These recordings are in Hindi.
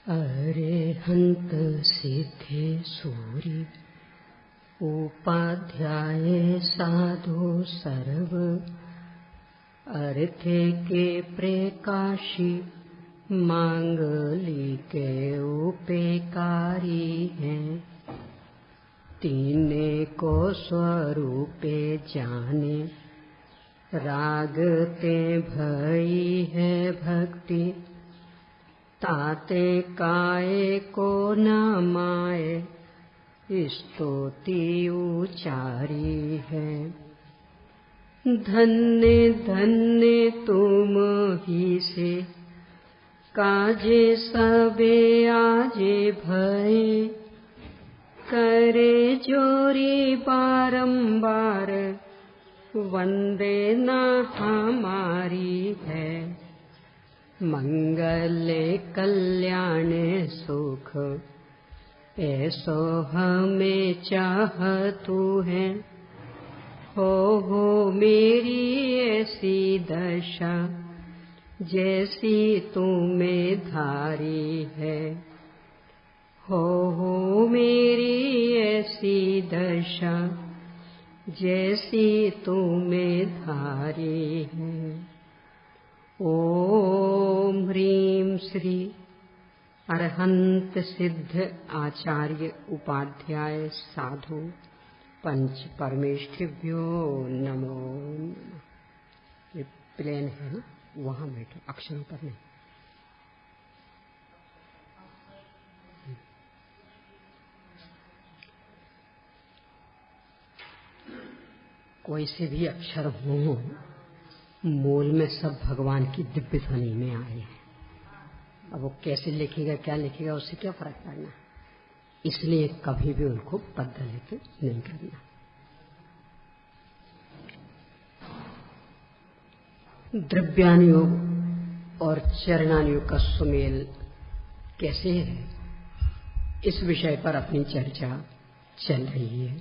अरिहंत सिद्धेश्वरी उपाध्याय साधु सर्व अर्थे के प्रकाशी मांगली के उपेकारी हैं। तीने को स्वरूपे जाने रागते भई है भक्ति ताते काये को न माये स्तुति उचारी है। धन्य धन्य तुम ही से काजे सबे आजे भये करे जोरी बारंबार वंदे न हमारी है। मंगले कल्याण सुख ऐसो हमें चाहतु है। हो मेरी ऐसी दशा जैसी तुम्हें धारी है। हो मेरी ऐसी दशा जैसी तुम्हें धारी है। ओम ह्रीं श्री अरहंत सिद्ध आचार्य उपाध्याय साधु पंच परमेष्ठिभ्यो नमो। ये प्लेन है ना, वहां बैठो, अक्षरों पर नहीं। कोई से भी अक्षर हो, मूल में सब भगवान की दिव्य ध्वनि में आए हैं। अब वो कैसे लिखेगा, क्या लिखेगा, उससे क्या फर्क पड़ना। इसलिए कभी भी उनको बदलित नहीं करना। द्रव्यानुयोग और चरणानुयोग का सुमेल कैसे है, इस विषय पर अपनी चर्चा चल रही है।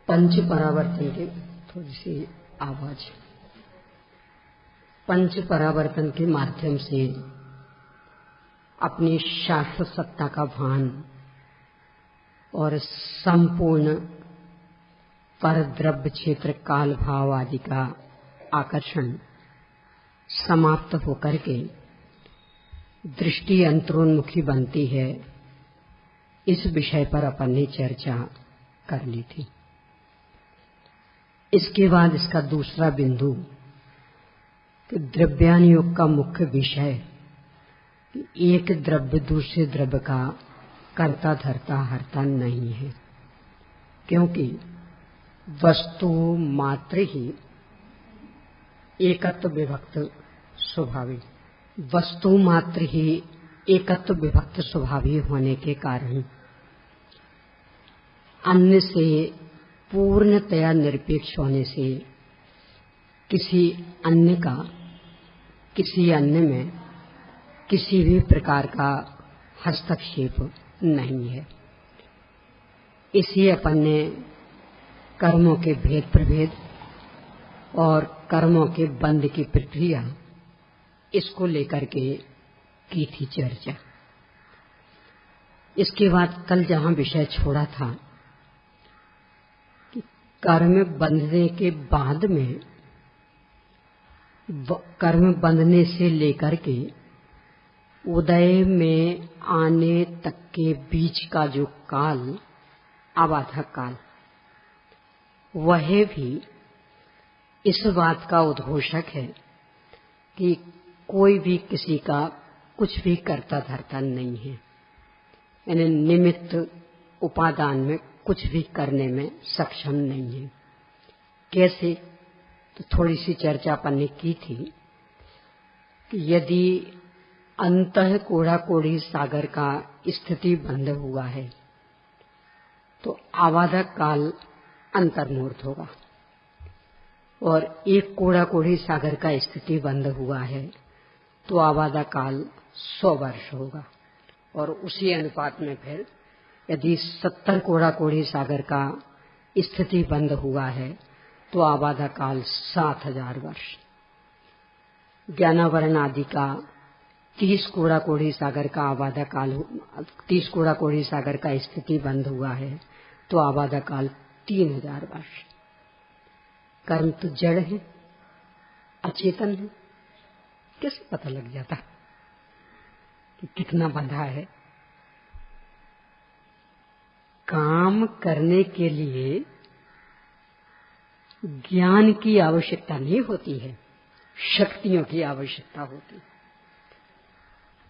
पंच परावर्तन के थोड़ी सी आवाज, पंच परावर्तन के माध्यम से अपनी शाश्वत सत्ता का भान और संपूर्ण पर द्रव्य क्षेत्र काल भाव आदि का आकर्षण समाप्त होकर के दृष्टि अंतरोन्मुखी बनती है। इस विषय पर अपन ने चर्चा कर ली थी। इसके बाद इसका दूसरा बिंदु कि द्रव्यानुयोग का मुख्य विषय एक द्रव्य दूसरे द्रव्य का कर्ता धर्ता हर्ता नहीं है, क्योंकि वस्तु मात्र ही एकत्व विभक्त स्वभावी, वस्तु मात्र ही एकत्व विभक्त स्वभावी होने के कारण अन्य से पूर्णतया निरपेक्ष होने से किसी अन्य का किसी अन्य में किसी भी प्रकार का हस्तक्षेप नहीं है। इसी अपन ने कर्मों के भेद प्रभेद और कर्मों के बंध की प्रक्रिया, इसको लेकर के की थी चर्चा। इसके बाद कल जहां विषय छोड़ा था कि कर्म बंधने के बाद में, कर्म बंधने से लेकर के उदय में आने तक के बीच का जो काल, आबाधक काल, वह भी इस बात का उद्घोषक है कि कोई भी किसी का कुछ भी करता धरता नहीं है। यानी निमित्त उपादान में कुछ भी करने में सक्षम नहीं है। कैसे, तो थोड़ी सी चर्चा अपन ने की थी कि यदि अंतः कोड़ा कोड़ी सागर का स्थिति बंद हुआ है तो आवाधक काल अंतर्मूर्त होगा, और एक कोड़ा कोड़ी सागर का स्थिति बंद हुआ है तो आवाधक काल 100 वर्ष होगा, और उसी अनुपात में फिर यदि 70 कोड़ा कोड़ी सागर का स्थिति बंद हुआ है तो आबादा काल 7000 वर्ष। ज्ञानावरण आदि का 30 कोड़ा कोड़ी सागर का आबादा काल, 30 कोड़ा कोड़ी सागर का स्थिति बंद हुआ है तो आबादा काल 3000 वर्ष। कर्म तो जड़ है, अचेतन है, कैसे पता लग जाता कि कितना बंधा है? काम करने के लिए ज्ञान की आवश्यकता नहीं होती है, शक्तियों की आवश्यकता होती है।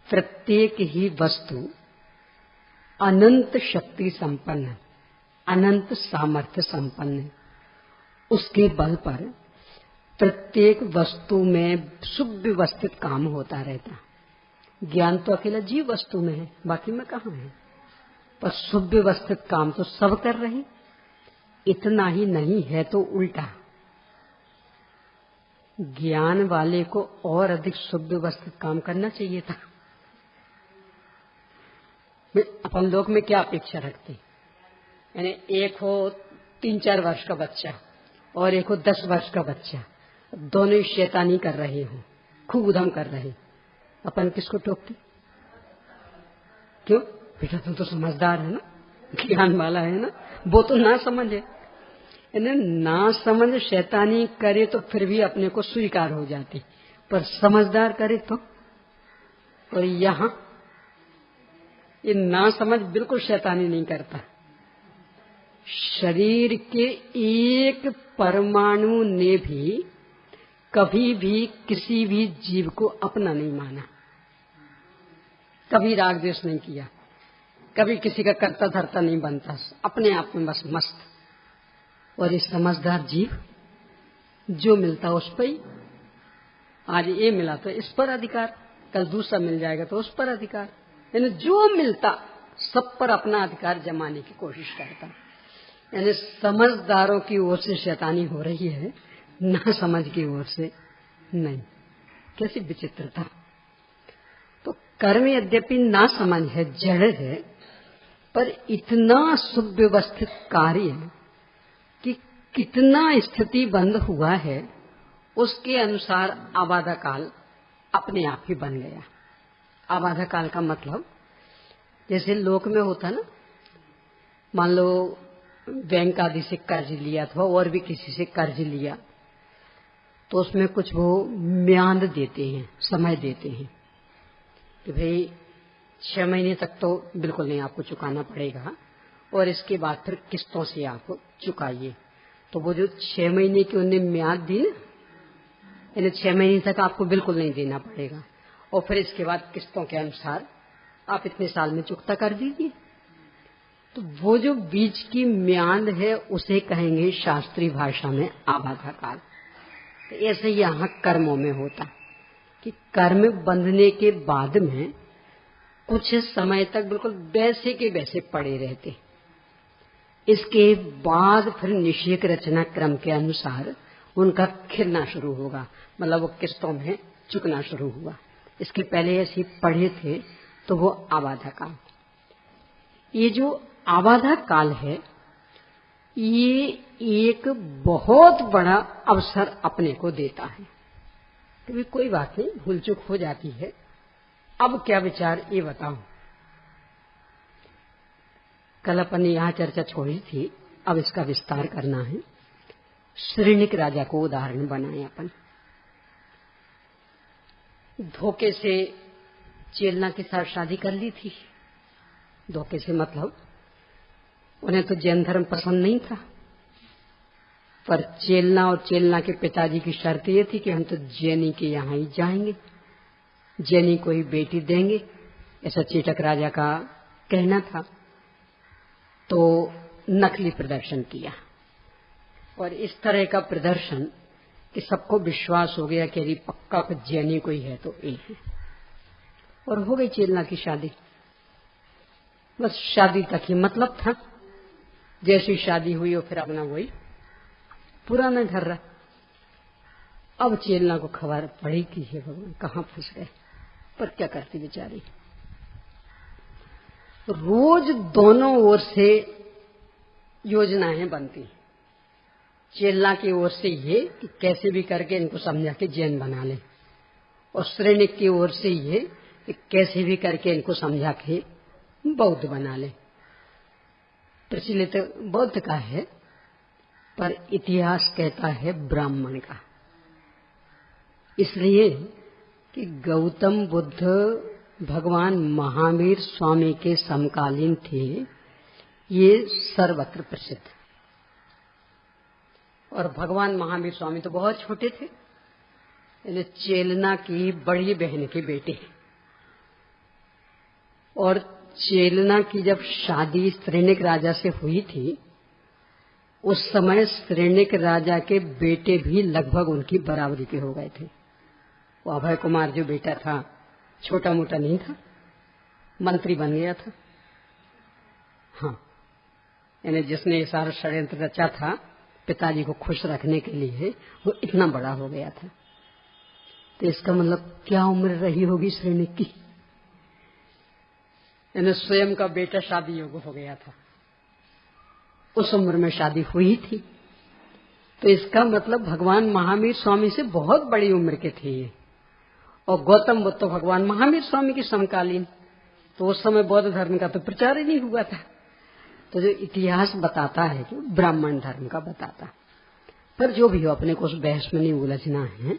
प्रत्येक ही वस्तु अनंत शक्ति संपन्न, अनंत सामर्थ्य संपन्न है। उसके बल पर प्रत्येक वस्तु में सुव्यवस्थित काम होता रहता। ज्ञान तो अकेला जीव वस्तु में है, बाकी में कहाँ है? पर सुव्यवस्थित काम तो सब कर रहे। इतना ही नहीं है तो उल्टा, ज्ञान वाले को और अधिक सुव्यवस्थित काम करना चाहिए था। अपन लोग में क्या अपेक्षा रखते, यानी एक हो 3-4 वर्ष का बच्चा और एक हो 10 वर्ष का बच्चा, दोनों शैतानी कर रहे हो, खूब उधम कर रहे, अपन किसको टोकते? क्यों? बेटा तुम तो समझदार है ना, ज्ञान वाला है ना, वो तो ना समझ है। ना समझ शैतानी करे तो फिर भी अपने को स्वीकार हो जाती, पर समझदार करे तो। और यहाँ ये ना समझ बिल्कुल शैतानी नहीं करता। शरीर के एक परमाणु ने भी कभी भी किसी भी जीव को अपना नहीं माना, कभी राग द्वेष नहीं किया, कभी किसी का कर्ता धर्ता नहीं बनता, अपने आप में बस मस्त। और ये समझदार जीव जो मिलता उस पर ही, आज ये मिला तो इस पर अधिकार, कल दूसरा मिल जाएगा तो उस पर अधिकार, यानी जो मिलता सब पर अपना अधिकार जमाने की कोशिश करता। यानी समझदारों की ओर से शैतानी हो रही है, ना समझ की ओर से नहीं। कैसी विचित्रता! तो कर्म यद्यपि ना समझ है, जड़ है, पर इतना सुव्यवस्थित कार्य कि कितना स्थिति बंद हुआ है, उसके अनुसार आबादा काल अपने आप ही बन गया। आबादा काल का मतलब जैसे लोक में होता ना, मान लो बैंक आदि से कर्ज लिया अथवा और भी किसी से कर्ज लिया, तो उसमें कुछ वो म्याद देते हैं, समय देते हैं कि भाई 6 महीने तक तो बिल्कुल नहीं आपको चुकाना पड़ेगा और इसके बाद फिर किस्तों से आप चुकाइए। तो वो जो 6 महीने की उन्हें म्याद दी ना, यानी 6 महीने तक आपको बिल्कुल नहीं देना पड़ेगा और फिर इसके बाद किस्तों के अनुसार आप इतने साल में चुकता कर दीजिए। तो वो जो बीच की म्याद है उसे कहेंगे शास्त्रीय भाषा में आबादा काल। तो ऐसे यहाँ कर्मों में होता कि कर्म बंधने के बाद में कुछ समय तक बिल्कुल वैसे के वैसे पड़े रहते, इसके बाद फिर निषेक रचना क्रम के अनुसार उनका खिलना शुरू होगा, मतलब वो किस्तों में चुकना शुरू हुआ। इसके पहले ऐसे पढ़े थे तो वो आबादा काल। ये जो आबादा काल है, ये एक बहुत बड़ा अवसर अपने को देता है। कभी कोई बात नहीं, भूल चूक हो जाती है। अब क्या विचार ये बताऊं। कल अपन ने यहाँ चर्चा छोड़ी थी, अब इसका विस्तार करना है। श्रीनिक राजा को उदाहरण बनाए अपन। धोखे से चेलना के साथ शादी कर ली थी। धोखे से मतलब उन्हें तो जैन धर्म पसंद नहीं था, पर चेलना और चेलना के पिताजी की शर्त ये थी कि हम तो जैनी के यहाँ ही जाएंगे, जैनी को ही बेटी देंगे, ऐसा चेटक राजा का कहना था। तो नकली प्रदर्शन किया और इस तरह का प्रदर्शन कि सबको विश्वास हो गया कि यदि पक्का जैनी कोई है तो ये है, और हो गई चेलना की शादी। बस शादी तक ही मतलब था, जैसी शादी हुई और फिर अपना वही पुराना घर रहा। अब चेलना को खबर पड़ी कि हे भगवान कहाँ फंस गए, पर क्या करती बेचारी। रोज दोनों ओर से योजनाएं बनती, चेलना की ओर से ये कि कैसे भी करके इनको समझा के जैन बना ले, और श्रेणिक की ओर से ये कि कैसे भी करके इनको समझा के बौद्ध बना ले। प्रचलित बौद्ध का है, पर इतिहास कहता है ब्राह्मण का। इसलिए कि गौतम बुद्ध भगवान महावीर स्वामी के समकालीन थे, ये सर्वत्र प्रसिद्ध। और भगवान महावीर स्वामी तो बहुत छोटे थे, इन्हें चेलना की बड़ी बहन के बेटे हैं। और चेलना की जब शादी श्रेणिक राजा से हुई थी, उस समय श्रेणिक राजा के बेटे भी लगभग उनकी बराबरी के हो गए थे। वो अभय कुमार जो बेटा था, छोटा मोटा नहीं था, मंत्री बन गया था। हाँ, यानी जिसने सारा षड्यंत्र रचा था पिताजी को खुश रखने के लिए, वो इतना बड़ा हो गया था। तो इसका मतलब क्या उम्र रही होगी श्रेणिक की? यानी स्वयं का बेटा शादी योग्य हो गया था, उस उम्र में शादी हुई थी। तो इसका मतलब भगवान महावीर स्वामी से बहुत बड़ी उम्र के थे ये। और गौतम बुद्ध तो भगवान महावीर स्वामी के समकालीन, तो उस समय बौद्ध धर्म का तो प्रचार ही नहीं हुआ था। तो जो इतिहास बताता है कि ब्राह्मण धर्म का बताता, पर जो भी हो अपने को उस बहस में नहीं उलझना है।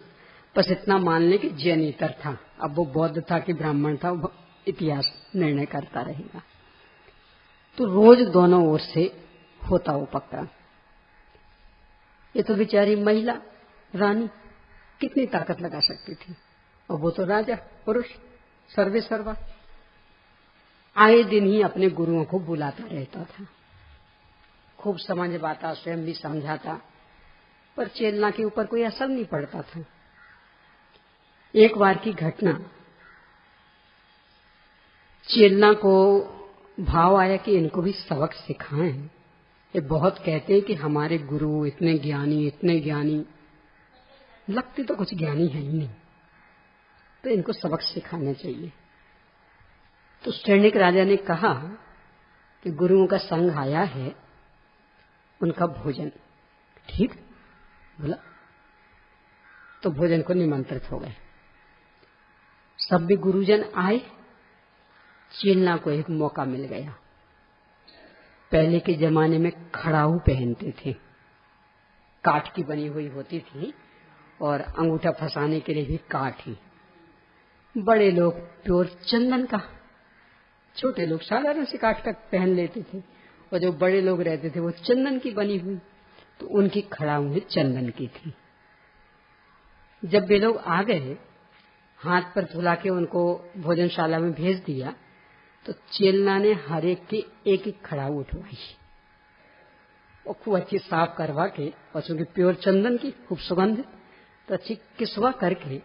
बस इतना मान ले कि जैनेतर था, अब वो बौद्ध था कि ब्राह्मण था, वो इतिहास निर्णय करता रहेगा। तो रोज दोनों ओर से होता वो पक्का। ये तो बेचारी महिला रानी कितनी ताकत लगा सकती थी, और वो तो राजा पुरुष सर्वे सर्वा, आए दिन ही अपने गुरुओं को बुलाता रहता था, खूब समझ बाता, स्वयं भी समझाता, पर चेलना के ऊपर कोई असर नहीं पड़ता था। एक बार की घटना, चेलना को भाव आया कि इनको भी सबक सिखाएं। ये बहुत कहते हैं कि हमारे गुरु इतने ज्ञानी, लगती तो कुछ ज्ञानी है ही नहीं, तो इनको सबक सिखाना चाहिए। तो श्रेणिक राजा ने कहा कि गुरुओं का संघ आया है, उनका भोजन ठीक बोला, तो भोजन को निमंत्रित हो गए। सब भी गुरुजन आए। चेलना को एक मौका मिल गया। पहले के जमाने में खड़ाऊ पहनते थे, काठ की बनी हुई होती थी, और अंगूठा फंसाने के लिए भी काठ ही। बड़े लोग प्योर चंदन का, छोटे लोग साधारण से काठ का पहन लेते थे, और जो बड़े लोग रहते थे वो चंदन की बनी हुई, तो उनकी खड़ाऊ चंदन की थी। जब वे लोग आ गए, हाथ पर धुला के उनको भोजनशाला में भेज दिया, तो चेलना ने हर एक की एक एक खड़ाऊ उठवाई और खूब अच्छी साफ करवा के, और चूंकि प्योर चंदन की खूब सुगंध, तो अच्छी किसवा करके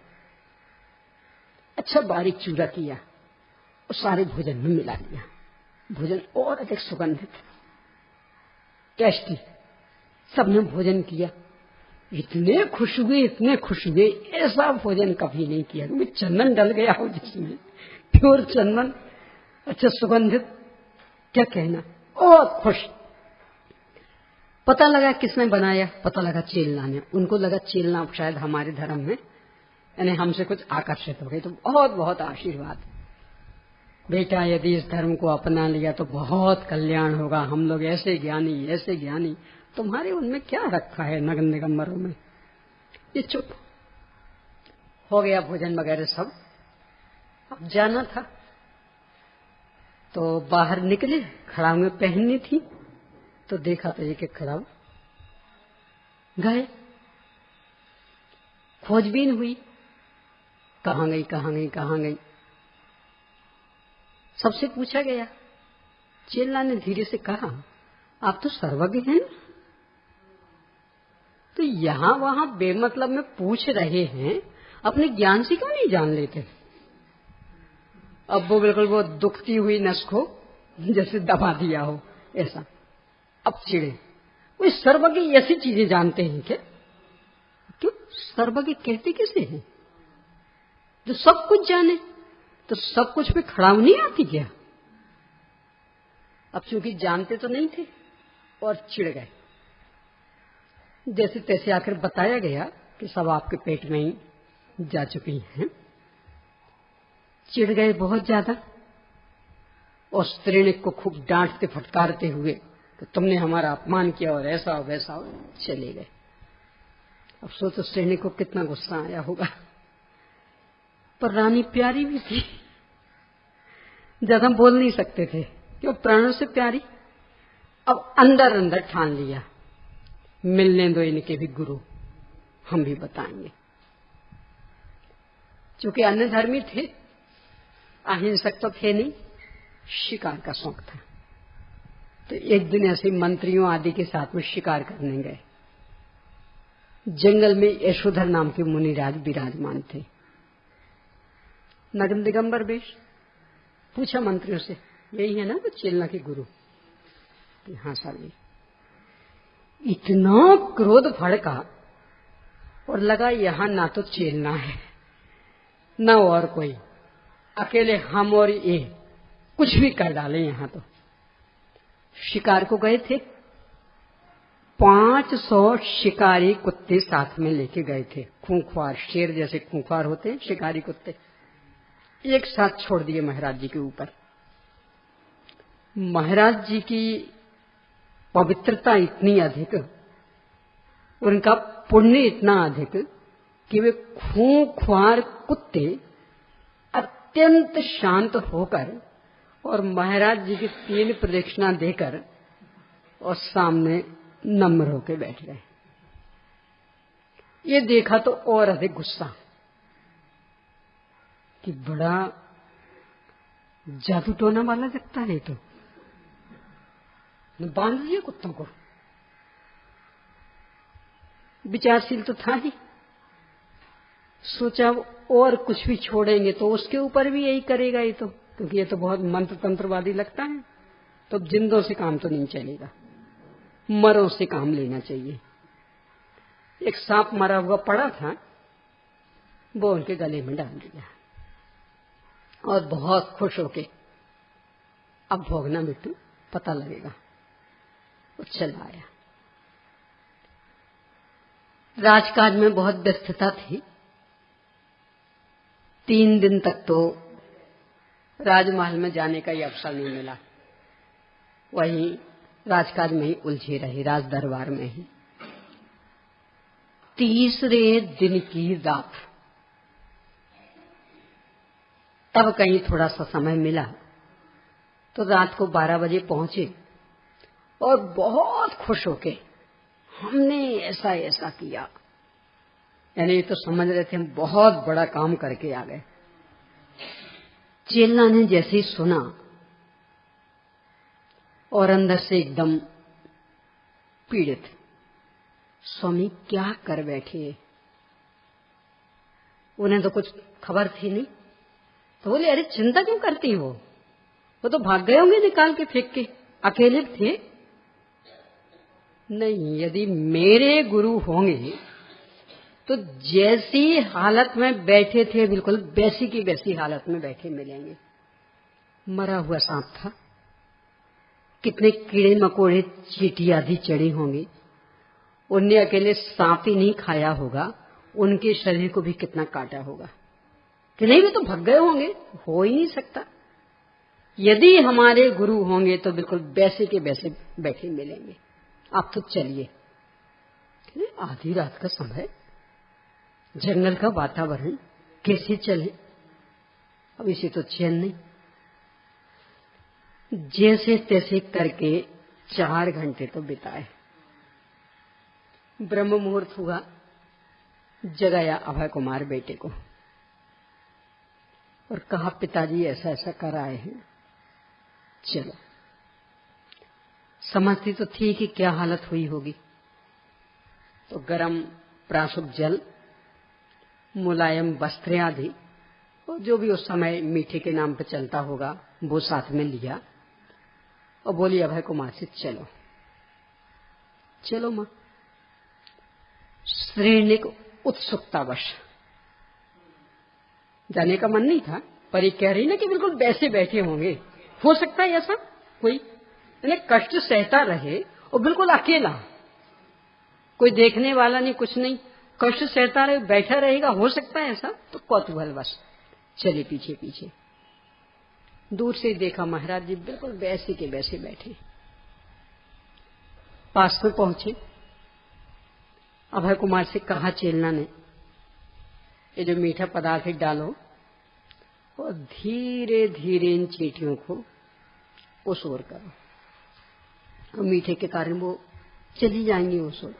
अच्छा बारीक चूरा किया और सारे भोजन में मिला दिया। भोजन और अधिक सुगंधित, टेस्टी। सबने भोजन किया, इतने खुश हुए, ऐसा भोजन कभी नहीं किया, क्योंकि चंदन डल गया हो जिसमें, प्योर चंदन, अच्छा सुगंधित, क्या कहना, और खुश। पता लगा किसने बनाया, पता लगा चेलना ने। उनको लगा चेलना शायद हमारे धर्म में, यानी हमसे कुछ आकर्षित हो गए, तो बहुत बहुत आशीर्वाद, बेटा यदि इस धर्म को अपना लिया तो बहुत कल्याण होगा, हम लोग ऐसे ज्ञानी, तुम्हारे उनमें क्या रखा है नगन निगंबरों में। ये चुप हो गया, भोजन वगैरह सब। अब जाना था तो बाहर निकले, खड़ाऊ में पहननी थी, तो देखा तो एक एक खड़ाऊ गए। खोजबीन हुई, कहाँ गई। सबसे पूछा गया। चेलना ने धीरे से कहा, आप तो सर्वज्ञ हैं, तो यहां वहां बेमतलब में पूछ रहे हैं, अपने ज्ञान से क्यों नहीं जान लेते। अब वो बिल्कुल वो दुखती हुई नस को जैसे दबा दिया हो ऐसा, अब चिड़े। वो सर्वज्ञ ऐसी चीजें जानते हैं क्या? क्यों सर्वज्ञ कहते किसे हैं? जो सब कुछ जाने, तो सब कुछ पे खड़ाऊ नहीं आती क्या? अब चूंकि जानते तो नहीं थे और चिढ़ गए। जैसे तैसे आकर बताया गया कि सब आपके पेट में ही जा चुकी हैं। चिढ़ गए बहुत ज्यादा और स्त्रीनिक को खूब डांटते फटकारते हुए कि तुमने हमारा अपमान किया और ऐसा और वैसा, चले गए। अब सोचो स्त्रीनिक को कितना गुस्सा आया होगा। पर रानी प्यारी भी थी, ज्यादा बोल नहीं सकते थे क्यों, प्राणों से प्यारी। अब अंदर अंदर ठान लिया, मिलने दो इनके भी गुरु, हम भी बताएंगे। चूंकि अन्य धर्मी थे, अहिंसक तो थे नहीं, शिकार का शौक था। तो एक दिन ऐसे मंत्रियों आदि के साथ में शिकार करने गए। जंगल में यशोधर नाम के मुनिराज विराजमान थे, नग्न दिगंबर वेश। पूछा मंत्रियों से, यही है ना वो चेलना के गुरु? हाँ साहब। इतना क्रोध भड़का और लगा यहां ना तो चेलना है न और कोई, अकेले हम और ये कुछ भी कर डालें यहां। तो शिकार को गए थे, 500 शिकारी कुत्ते साथ में लेके गए थे, खूंखार, शेर जैसे खूंखार होते हैं शिकारी कुत्ते, एक साथ छोड़ दिए महाराज जी के ऊपर। महाराज जी की पवित्रता इतनी अधिक, उनका पुण्य इतना अधिक कि वे खूंखार कुत्ते अत्यंत शांत होकर और महाराज जी की 3 प्रदक्षिणा देकर और सामने नम्र होकर बैठ गए। ये देखा तो और अधिक गुस्सा कि बड़ा जादू टोना वाला लगता है। तो बांध दिया कुत्तों को, विचारशील तो था ही। सोचा और कुछ भी छोड़ेंगे तो उसके ऊपर भी यही करेगा ये तो, क्योंकि ये तो बहुत मंत्र तंत्रवादी लगता है। तो जिंदों से काम तो नहीं चलेगा, मरों से काम लेना चाहिए। एक सांप मरा हुआ पड़ा था, वो उनके गले में डाल दिया और बहुत खुश होके अब भोगना मिट्टू, पता लगेगा। वो चला आया। राजकाज में बहुत व्यस्तता थी, 3 दिन तक तो राजमहल में जाने का ही अवसर नहीं मिला, वहीं राजकाज में ही उलझे रहे, राज दरबार में ही। तीसरे दिन की रात तब कहीं थोड़ा सा समय मिला, तो रात को 12 बजे पहुंचे और बहुत खुश होके हमने ऐसा ऐसा किया, यानी ये तो समझ रहे थे हम बहुत बड़ा काम करके आ गए। चेला ने जैसे ही सुना और अंदर से एकदम पीड़ित, स्वामी क्या कर बैठे। उन्हें तो कुछ खबर थी नहीं, तो बोले अरे चिंता क्यों करती हो, वो तो भाग गए होंगे निकाल के फेंक के, अकेले थे। नहीं, यदि मेरे गुरु होंगे तो जैसी हालत में बैठे थे बिल्कुल वैसी की वैसी हालत में बैठे मिलेंगे। मरा हुआ सांप था, कितने कीड़े मकोड़े चींटी आदि चढ़ी होंगी, उनने अकेले सांप ही नहीं खाया होगा, उनके शरीर को भी कितना काटा होगा कि नहीं, वे तो भग गए होंगे। हो ही नहीं सकता। यदि हमारे गुरु होंगे तो बिल्कुल वैसे के वैसे बैठे मिलेंगे। आप तो चलिए। आधी रात का समय, जंगल का वातावरण, कैसे चले, अब इसे तो चैन नहीं। जैसे तैसे करके 4 घंटे तो बिताए। ब्रह्म मुहूर्त हुआ, जगाया अभय कुमार बेटे को और कहा पिताजी ऐसा ऐसा कर आए हैं, चलो। समझती तो थी कि क्या हालत हुई होगी। तो गरम प्राशुक जल, मुलायम वस्त्र आदि, और जो भी उस समय मीठे के नाम पर चलता होगा वो साथ में लिया और बोली अभय कुमार से चलो चलो मां। श्रेणिक उत्सुकतावश, जाने का मन नहीं था, पर ये कह रही ना कि बिल्कुल वैसे बैठे होंगे। हो सकता है ऐसा कोई कष्ट सहता रहे और बिल्कुल अकेला, कोई देखने वाला नहीं, कुछ नहीं, कष्ट सहता रहे, बैठा रहेगा, हो सकता है ऐसा। तो कौतूहल बस चले पीछे पीछे। दूर से देखा महाराज जी बिल्कुल वैसे के वैसे बैठे। पास में पहुंचे, अभय कुमार से कहा चेलना ने, ये जो मीठा पदार्थ डालो और धीरे धीरे इन चींटियों को ओसोर करो, और मीठे के कारण वो चली जाएंगी ओसोर।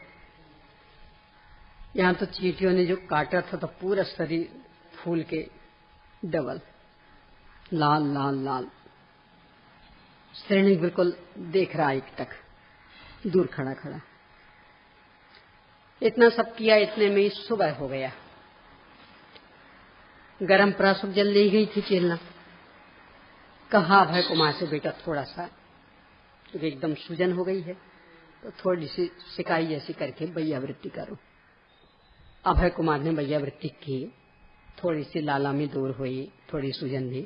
यहां तो चींटियों ने जो काटा था तो पूरा शरीर फूल के डबल, लाल लाल लाल। श्रेणी बिल्कुल देख रहा एक टक दूर खड़ा खड़ा। इतना सब किया, इतने में ही सुबह हो गया। गरम प्रासुक जल ले गई थी चेलना। कहा अभय कुमार से, बेटा थोड़ा सा, क्योंकि एकदम सूजन हो गई है तो थोड़ी सी सिकाई जैसी करके बैयावृत्ति करो। अभय कुमार ने बैयावृत्ति की, थोड़ी सी लाला में दूर हुई, थोड़ी सूजन भी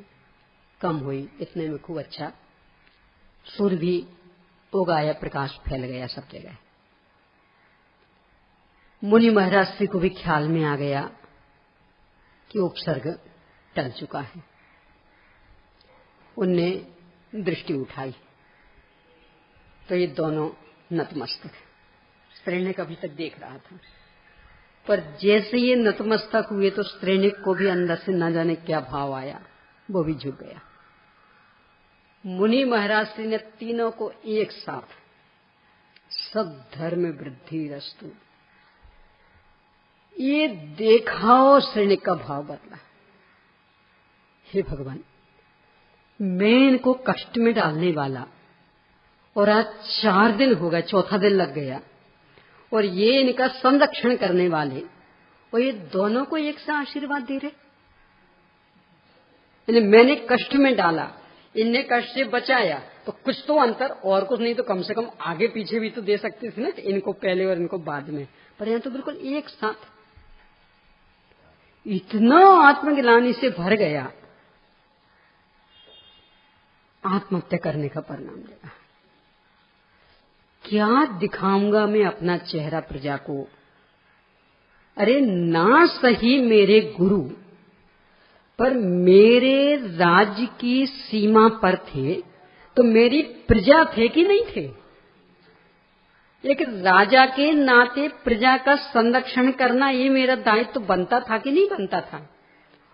कम हुई। इतने में खूब अच्छा सूर्य भी उगाया, प्रकाश फैल गया सब जगह। मुनि महाराज श्री को भी ख्याल में आ गया कि उपसर्ग टल चुका है। उनने दृष्टि उठाई तो ये दोनों नतमस्तक। स्त्रीनिक अभी तक देख रहा था, पर जैसे ये नतमस्तक हुए तो स्त्रीनिक को भी अंदर से न जाने क्या भाव आया, वो भी झुक गया। मुनि महाराज श्री ने तीनों को एक साथ सब धर्म वृद्धि रस्तु, ये देखाओ श्रेणिक का भाव बदला। हे भगवान, मैं इनको कष्ट में डालने वाला, और आज 4 दिन हो गए, चौथा दिन लग गया, और ये इनका संरक्षण करने वाले, और ये दोनों को एक सा आशीर्वाद दे रहे। मैंने कष्ट में डाला, इनने कष्ट से बचाया, तो कुछ तो अंतर, और कुछ नहीं तो कम से कम आगे पीछे भी तो दे सकते थे ना, इनको पहले और इनको बाद में। पर यहां तो बिल्कुल एक साथ। इतना आत्मग्लानि से भर गया, आत्महत्या करने का परिणाम देगा। क्या दिखाऊंगा मैं अपना चेहरा प्रजा को? अरे ना सही मेरे गुरु, पर मेरे राज्य की सीमा पर थे तो मेरी प्रजा थे कि नहीं थे? एक राजा के नाते प्रजा का संरक्षण करना ये मेरा दायित्व तो बनता था कि नहीं बनता था?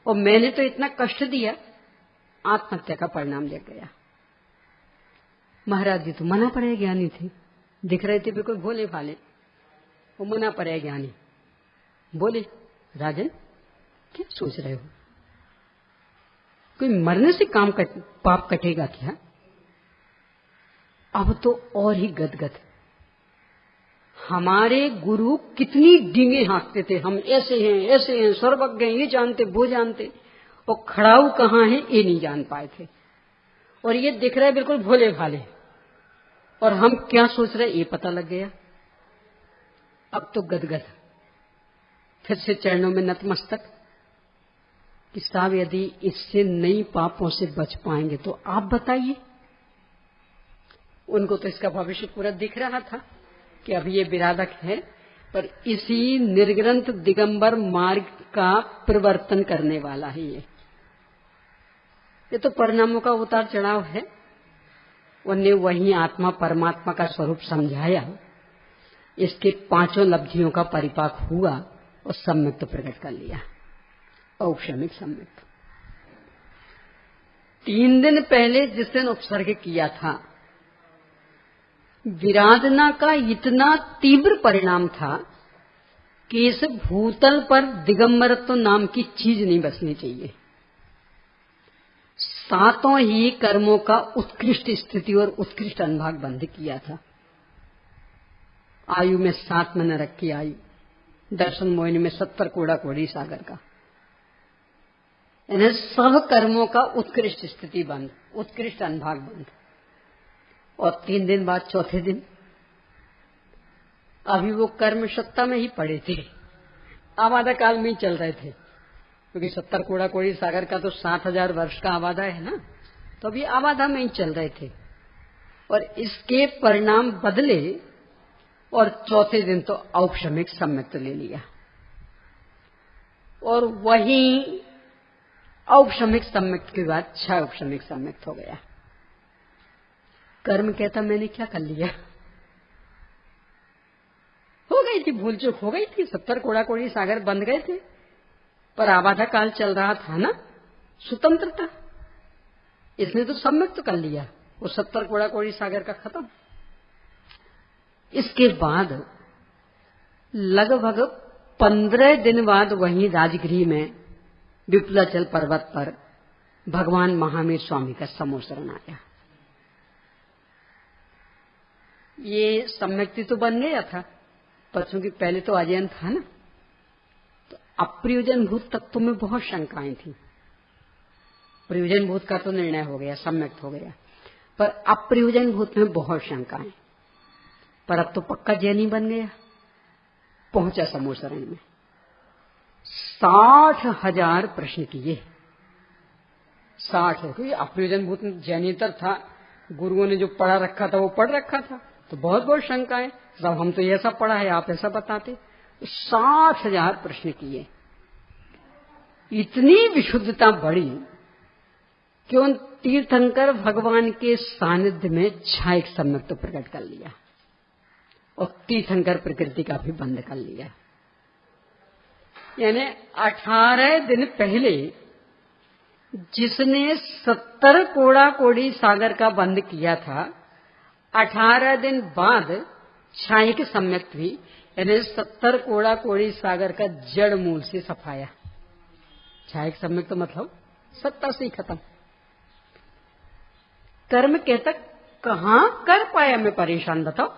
और मैंने तो इतना कष्ट दिया, आत्महत्या का परिणाम देख गया। महाराज जी तो मना पड़े ज्ञानी थे, दिख रहे थे बिल्कुल भोले भाले, वो मना पड़े ज्ञानी। बोले, राजन क्या सोच रहे हो? कोई मरने से पाप कटेगा क्या? अब तो और ही गदगद। हमारे गुरु कितनी डींगे हाँकते थे, हम ऐसे हैं सर्वज्ञ हैं, ये जानते वो जानते, और खड़ाऊ कहाँ है ये नहीं जान पाए थे। और ये दिख रहा है बिल्कुल भोले भाले, और हम क्या सोच रहे ये पता लग गया। अब तो गदगद, फिर से चरणों में नतमस्तक कि साहब यदि इससे नई पापों से बच पाएंगे तो आप बताइए। उनको तो इसका भविष्य पूरा दिख रहा था कि अब ये विराधक है, पर इसी निर्ग्रंथ दिगंबर मार्ग का परिवर्तन करने वाला है। ये तो परिणामों का उतार चढ़ाव है। उन्हें वही आत्मा परमात्मा का स्वरूप समझाया, इसके 5 लब्धियों का परिपाक हुआ और सम्यक तो प्रकट कर लिया, औपशमिक सम्यक। 3 दिन पहले जिस दिन उपसर्ग किया था, विराधना का इतना तीव्र परिणाम था कि इस भूतल पर दिगंबरत्व नाम की चीज नहीं बसनी चाहिए। 7 ही कर्मों का उत्कृष्ट स्थिति और उत्कृष्ट अनुभाग बंध किया था। आयु में 7 में नरक की आयु, दर्शन मोहिनी में 70 कोड़ा कोड़ी सागर का, इन्हें सब कर्मों का उत्कृष्ट स्थिति बंद, उत्कृष्ट अनुभाग बंद। और 3 दिन बाद चौथे दिन अभी वो कर्म सत्ता में ही पड़े थे, आवादा काल में ही चल रहे थे, क्योंकि 70 कोड़ा कोड़ी सागर का तो 7000 वर्ष का आवादा है ना, तो अभी आवादा में ही चल रहे थे। और इसके परिणाम बदले, और चौथे दिन तो औपशमिक सम्यक ले लिया। और वहीं औपशमिक सम्यक्त के बाद 6 उपशमिक सम्यक्त हो गया। कर्म कहता मैंने क्या कर लिया, हो गई थी भूल चूक, हो गई थी, 70 कोड़ा कोड़ी सागर बंद गए थे, पर आबाधा काल चल रहा था ना, स्वतंत्रता, इसने तो सम्यक्त कर लिया, वो 70 कोड़ा कोड़ी सागर का खत्म। इसके बाद लगभग 15 दिन बाद वहीं राजगृह में विपुलाचल पर्वत पर भगवान महावीर स्वामी का समोसरण आया। ये सम्यक्ति तो बन गया था, पर चूंकि पहले तो अजयन था ना, तो अप्रयोजन भूत तत्व में बहुत शंकाएं थी। प्रयोजन भूत का तो निर्णय हो गया, सम्यक्त हो गया, पर अप्रयोजन भूत में बहुत शंकाएं। पर अब तो पक्का जैनी बन गया, पहुंचा समोसरण में। 60,000 प्रश्न किए, 60 है, क्योंकि अप्रयोजन भूत जैनीतर था, गुरुओं ने जो पढ़ा रखा था वो पढ़ रखा था, तो बहुत बहुत शंकाएं, सब हम तो ऐसा पढ़ा है, आप ऐसा बताते। 60,000 प्रश्न किए, इतनी विशुद्धता बढ़ी कि उन तीर्थंकर भगवान के सानिध्य में छायक सम्यक्त प्रकट कर लिया और तीर्थंकर प्रकृति का भी बंद कर लिया। यानी 18 दिन पहले जिसने 70 कोड़ा कोड़ी सागर का बंद किया था, 18 दिन बाद छायक सम्यक्त हुई, यानी 70 कोड़ा कोड़ी सागर का जड़ मूल से सफाया। छायक सम्यक्त मतलब 70 से ही खत्म। कर्म कहता कहां कर पाया मैं परेशान, बताओ।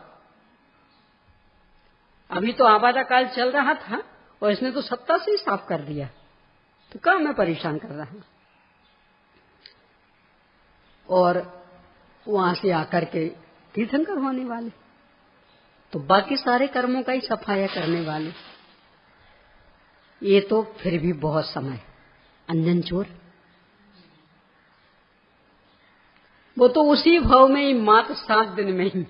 अभी तो आबादा काल चल रहा था और इसने तो 70 से ही साफ कर दिया, तो कहां मैं परेशान कर रहा हूं। और वहां से आकर के तीर्थंकर होने वाले, तो बाकी सारे कर्मों का ही सफाया करने वाले। ये तो फिर भी बहुत समय, अंजन चोर वो तो उसी भाव में ही मात्र 7 दिन में ही,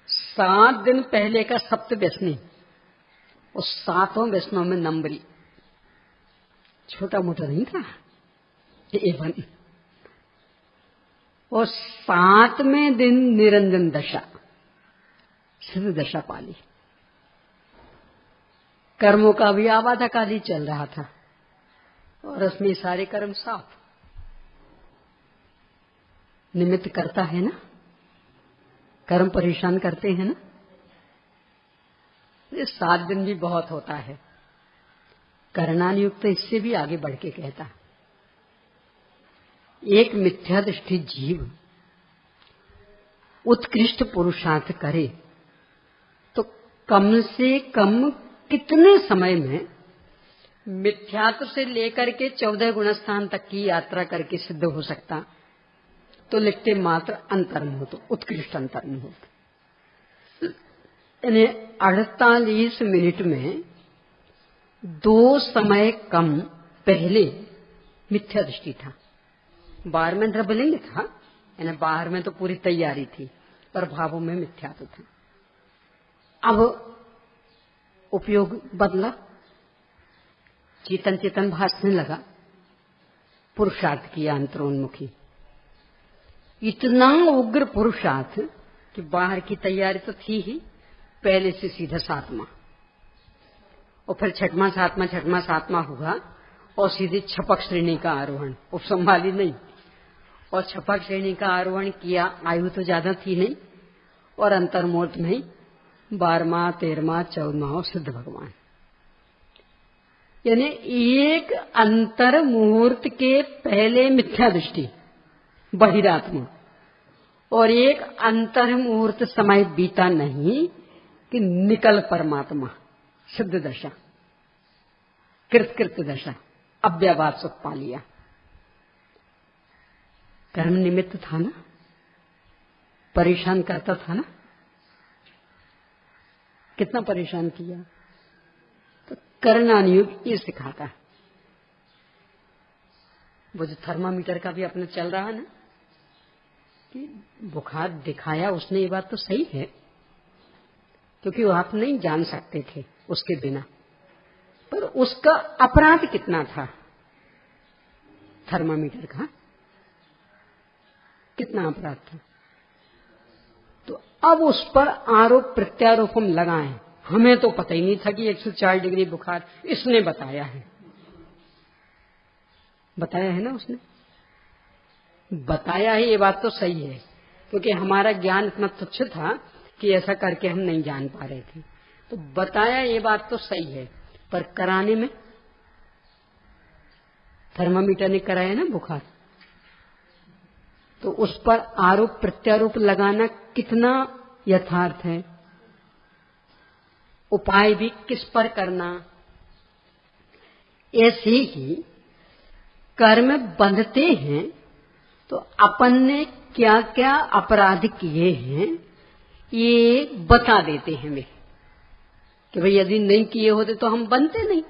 7 दिन पहले का सप्त व्यसनी और 7वें व्यसनों में नंबरी, छोटा मोटा नहीं था एवन। और 7वें दिन निरंजन दशा, सिद्ध दशा पाली। कर्मों का भी आबाधा काल ही चल रहा था और उसमें सारे कर्म साफ। निमित्त करता है ना, कर्म परेशान करते हैं ना, ये 7 दिन भी बहुत होता है। करणानुयुक्त तो इससे भी आगे बढ़ के कहता, एक मिथ्या दृष्टि जीव उत्कृष्ट पुरुषार्थ करे तो कम से कम कितने समय में मिथ्यात्व से लेकर के 14 गुणस्थान तक की यात्रा करके सिद्ध हो सकता। तो लिखते मात्र अंतर्मुहूर्त, उत्कृष्ट अंतर्मुहूर्त, यानी 48 मिनट में 2 समय कम पहले मिथ्या दृष्टि था। 12 में द्रव्यलिंग था, यानी बाहर में तो पूरी तैयारी थी, पर भावों में मिथ्यात्व था। अब उपयोग बदला, चेतन चेतन भासने लगा, पुरुषार्थ किया अंतरोन्मुखी। इतना उग्र पुरुषार्थ कि बाहर की तैयारी तो थी ही, पहले से सीधा 7वां और फिर 6वां 7वां 6वां 7वां हुआ और सीधे छपक श्रेणी का आरोहण, उपसंभाली नहीं। और छपक श्रेणी का आरोहण किया, आयु तो ज्यादा थी नहीं, और अंतर्मुहूर्त में 12वां 13वां 14वां सिद्ध भगवान। यानी एक अंतर मुहूर्त के पहले मिथ्या दृष्टि बहिरात्मा, और एक अंतर मुहूर्त समय बीता नहीं कि निकल परमात्मा सिद्ध दशा, कृत दशा, अव्यवाद सुख पा लिया। कर्म निमित्त था ना, परेशान करता था ना, कितना परेशान किया। तो करणानुयोग ये सिखाता है। वो जो थर्मामीटर का भी अपना चल रहा है ना, कि बुखार दिखाया उसने, ये बात तो सही है, क्योंकि वो आप नहीं जान सकते थे उसके बिना, पर उसका अपराध कितना था थर्मामीटर का कितना अपराध था। तो अब उस पर आरोप प्रत्यारोप हम लगाएं, हमें तो पता ही नहीं था कि 104 डिग्री बुखार, इसने बताया है। बताया है ना, उसने बताया है, ये बात तो सही है, क्योंकि हमारा ज्ञान इतना तुच्छ था कि ऐसा करके हम नहीं जान पा रहे थे। तो बताया, ये बात तो सही है, पर कराने में थर्मामीटर ने कराया ना बुखार, तो उस पर आरोप प्रत्यारोप लगाना कितना यथार्थ है। उपाय भी किस पर करना। ऐसे ही कर्म बंधते हैं तो अपन ने क्या क्या अपराध किए हैं ये बता देते हैं हमें, कि भाई यदि नहीं किए होते तो हम बनते नहीं,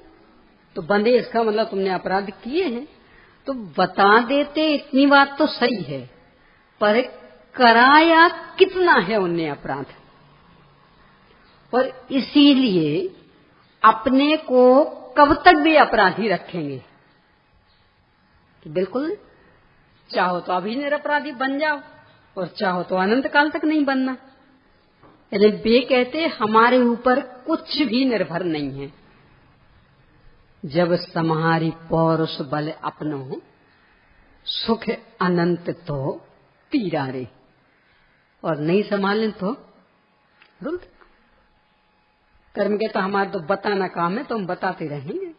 तो बंधे इसका मतलब तुमने अपराध किए हैं, तो बता देते, इतनी बात तो सही है, पर कराया कितना है उनने अपराध। और इसीलिए अपने को कब तक भी अपराधी रखेंगे कि बिल्कुल चाहो तो अभी निरपराधी बन जाओ और चाहो तो अनंत काल तक नहीं बनना। यानी वे कहते हमारे ऊपर कुछ भी निर्भर नहीं है। जब समाहारी पौरुष बल अपनो, सुख अनंत तो पीरा रे, और नहीं संभालें तो रुल। कर्म के तो हमारा तो बताना काम है, तो हम बताते रहेंगे,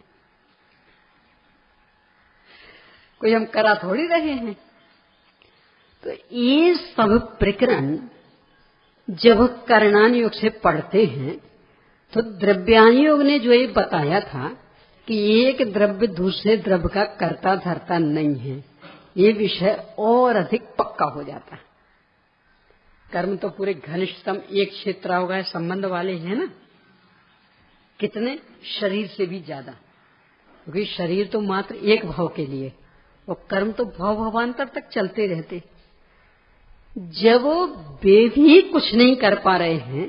कोई हम करा थोड़ी रहे हैं। तो ये सब प्रकरण जब करणान योग से पढ़ते हैं तो द्रव्यान योग ने जो ये बताया था कि एक द्रव्य दूसरे द्रव्य का कर्ता धर्ता नहीं है, ये विषय और अधिक पक्का हो जाता है। कर्म तो पूरे घनिष्ठतम एक क्षेत्र होगा संबंध वाले हैं ना, कितने शरीर से भी ज्यादा, क्योंकि शरीर तो मात्र एक भाव के लिए, और कर्म तो भाव भावांतर तक चलते रहते। जब वे भी कुछ नहीं कर पा रहे हैं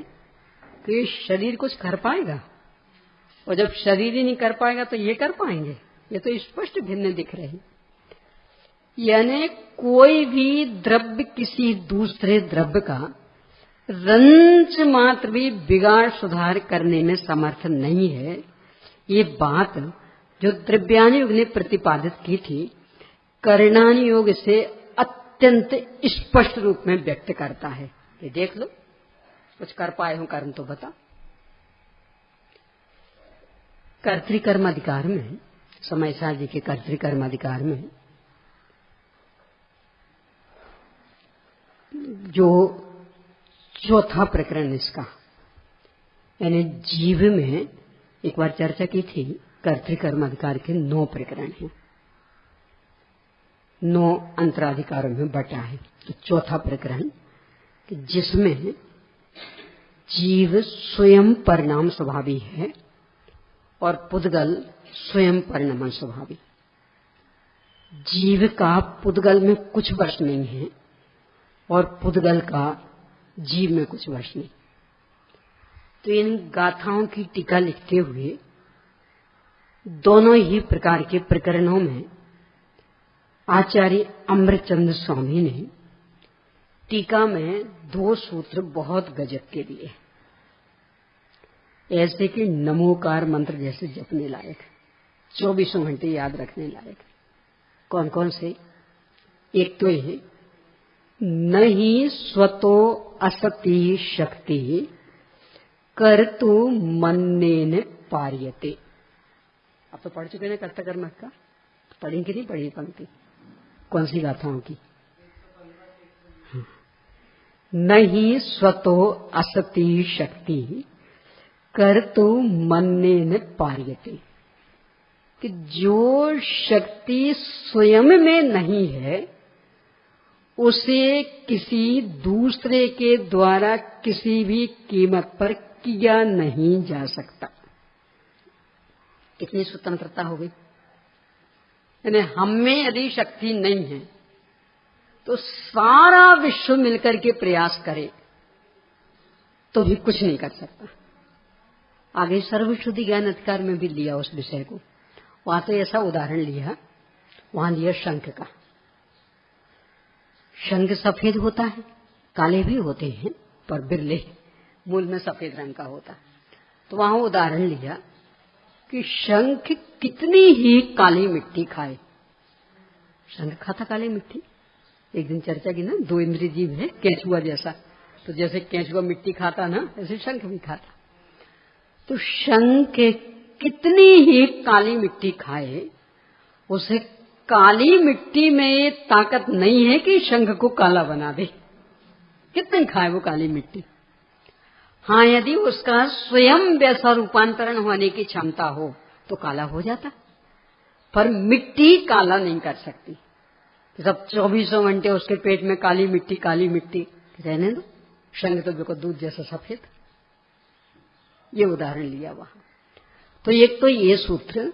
तो ये शरीर कुछ कर पाएगा, और जब शरीर ही नहीं कर पाएगा तो ये कर पाएंगे। ये तो स्पष्ट भिन्न दिख रहे हैं। यानी कोई भी द्रव्य किसी दूसरे द्रव्य का रंच मात्र भी बिगाड़ सुधार करने में समर्थ नहीं है। ये बात जो द्रव्यान योग ने प्रतिपादित की थी, करणान योग से अत्यंत स्पष्ट रूप में व्यक्त करता है। ये देख लो, कुछ कर पाए हो कर्म तो बता। कर्तृकर्म अधिकार में, समय साह जी के कर्तृकर्म अधिकार में जो चौथा प्रकरण इसका, यानी जीव में एक बार चर्चा की थी, कर्तृकर्म अधिकार के 9 प्रकरण हैं, 9 अंतराधिकारों में बटा है। तो चौथा प्रकरण जिसमें जीव स्वयं परिणाम स्वभावी है और पुद्गल स्वयं परिणाम स्वभावी। जीव का पुद्गल में कुछ वश नहीं है और पुद्गल का जीव में कुछ वश नहीं। तो इन गाथाओं की टीका लिखते हुए दोनों ही प्रकार के प्रकरणों में आचार्य अमृतचंद्र स्वामी ने टीका में 2 सूत्र बहुत गजब के दिए, ऐसे कि नमोकार मंत्र जैसे जपने लायक, 24 घंटे याद रखने लायक। कौन कौन से? एक तो ये, नहीं स्वतो असति शक्ति कर्तु मन्नेन पार्यते। अब तो पढ़ चुके हैं कर्ता कर्म का, पढ़ी कि नहीं पढ़ी पंक्ति? कौन सी गाथाओं की? नहीं स्वतो असति शक्ति कर्तु मन्नेन पार्यते, कि जो शक्ति स्वयं में नहीं है उसे किसी दूसरे के द्वारा किसी भी कीमत पर किया नहीं जा सकता। कितनी स्वतंत्रता हो गई। यानी हम में यदि शक्ति नहीं है तो सारा विश्व मिलकर के प्रयास करे तो भी कुछ नहीं कर सकता। आगे सर्वश्रुति ज्ञान अधिकार में भी लिया उस विषय को, वहां से ऐसा उदाहरण लिया, वहां लिया शंख का। शंख सफेद होता है, काले भी होते हैं पर बिरले, मूल में सफेद रंग का होता है। तो वहां उदाहरण लिया कि शंख कितनी ही काली मिट्टी खाए। शंख खाता काली मिट्टी। एक दिन चर्चा की ना, 2 इंद्रिय जीव है केंचुआ जैसा, तो जैसे केंचुआ मिट्टी खाता ना, ऐसे शंख भी खाता। तो शंख कितनी ही काली मिट्टी खाए, उसे काली मिट्टी में ये ताकत नहीं है कि शंख को काला बना दे। कितनी खाए वो काली मिट्टी। हाँ, यदि उसका स्वयं वैसा रूपांतरण होने की क्षमता हो तो काला हो जाता, पर मिट्टी काला नहीं कर सकती। सब 24 घंटे उसके पेट में काली मिट्टी रहने दो। शंख तो बिल्कुल दूध जैसा सफेद। ये उदाहरण लिया वहां। तो एक तो ये सूत्र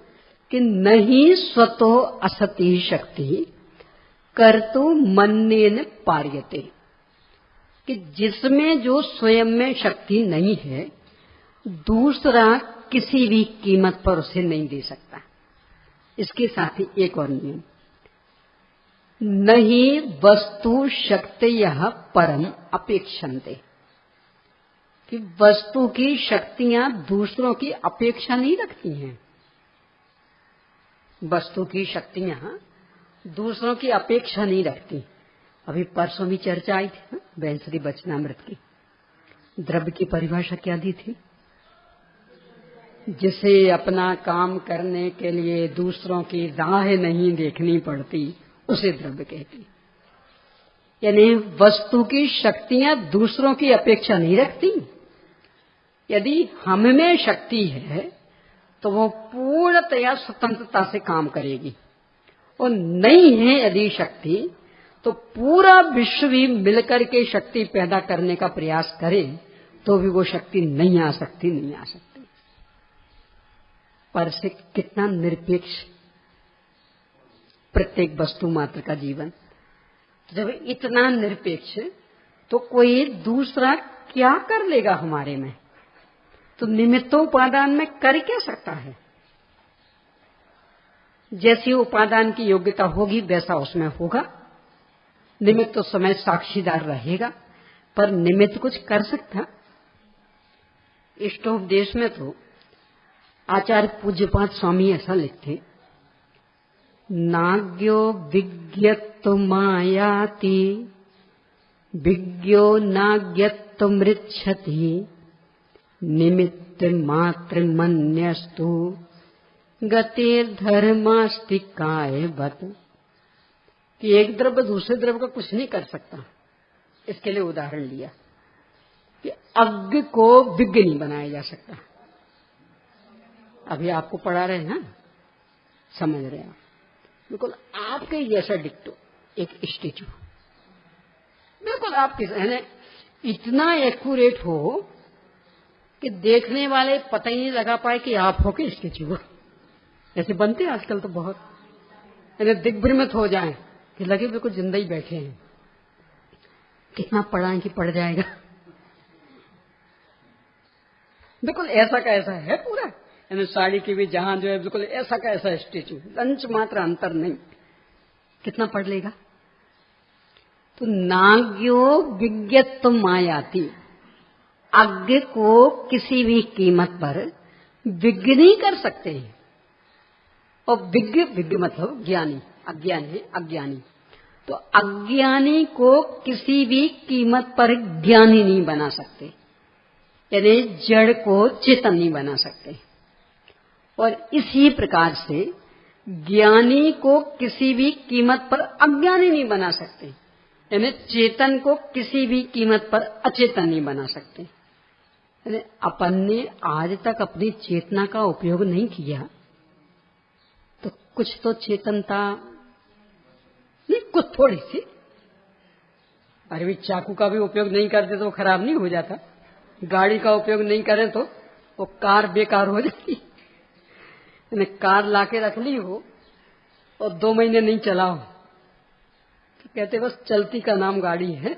कि नहीं स्वतो असति शक्ति कर्तु मन्येन पार्यते, कि जिसमें जो स्वयं में शक्ति नहीं है, दूसरा किसी भी कीमत पर उसे नहीं दे सकता। इसके साथ ही एक और नियम, नहीं वस्तु शक्तियः परम अपेक्षन्ते, कि वस्तु की शक्तियां दूसरों की अपेक्षा नहीं रखती हैं। वस्तु की शक्तियां दूसरों की अपेक्षा नहीं रखती। अभी परसों भी चर्चा आई थी बैंसरी वचनामृत की। द्रव्य की परिभाषा क्या दी थी? जिसे अपना काम करने के लिए दूसरों की राह नहीं देखनी पड़ती, उसे द्रव्य कहती। यानी वस्तु की शक्तियां दूसरों की अपेक्षा नहीं रखती। यदि हम में शक्ति है तो वो पूर्णतया स्वतंत्रता से काम करेगी, और नहीं है यदि शक्ति तो पूरा विश्व भी मिलकर के शक्ति पैदा करने का प्रयास करे तो भी वो शक्ति नहीं आ सकती। पर से कितना निरपेक्ष प्रत्येक वस्तु मात्र का जीवन। जब इतना निरपेक्ष, तो कोई दूसरा क्या कर लेगा हमारे में? तो निमित्तोपादान में कर क्या सकता है? जैसी उपादान की योग्यता होगी वैसा उसमें होगा। निमित्त तो समय साक्षीदार रहेगा, पर निमित्त कुछ कर सकता। इष्टोपदेश में तो आचार्य पूज्यपाद स्वामी ऐसा लिखते, नाज्ञो विज्ञत्व मायाति विज्ञो नाज्ञत्व मृच्छति निमित्त मात्र मन्यस्तु गतिर धर्मास्ति कायवत, कि एक द्रव्य दूसरे द्रव्य का कुछ नहीं कर सकता। इसके लिए उदाहरण लिया कि अज्ञ को विज्ञ नहीं बनाया जा सकता। अभी आपको पढ़ा रहे हैं ना, समझ रहे हैं आप, बिल्कुल आपके जैसा डिक्टो एक स्टेचू, बिल्कुल आपके यानी इतना एक्यूरेट हो कि देखने वाले पता ही नहीं लगा पाए कि आप हो के स्टेचू। ऐसे बनते हैं आजकल तो बहुत, यानी दिग्भ्रमित हो जाएं कि लगे बिल्कुल जिंदा ही बैठे हैं। कितना पढ़ाएं कि पड़ जाएगा। बिल्कुल ऐसा का ऐसा है पूरा, यानी साड़ी की भी जहां जो है बिल्कुल ऐसा का ऐसा स्टेचू, लंच मात्र अंतर नहीं। कितना पढ़ लेगा? तो नाज्ञो विज्ञत्व मायाति, अज्ञ को किसी भी कीमत पर विज्ञ नहीं कर सकते हैं। और विज्ञ मतलब ज्ञानी, अज्ञानी। तो अज्ञानी को किसी भी कीमत पर ज्ञानी नहीं बना सकते, यानी जड़ को चेतन नहीं बना सकते। और इसी प्रकार से ज्ञानी को किसी भी कीमत पर अज्ञानी नहीं बना सकते, यानी चेतन को किसी भी कीमत पर अचेतन नहीं बना सकते। यानी अपन ने आज तक अपनी चेतना का उपयोग नहीं किया, तो कुछ तो चेतनता नहीं, कुछ थोड़ी सी। अरे भी चाकू का भी उपयोग नहीं करते तो वो खराब नहीं हो जाता। गाड़ी का उपयोग नहीं करें तो वो कार बेकार हो जाती। कार लाके रख ली हो और 2 महीने नहीं चलाओ तो कहते बस चलती का नाम गाड़ी है।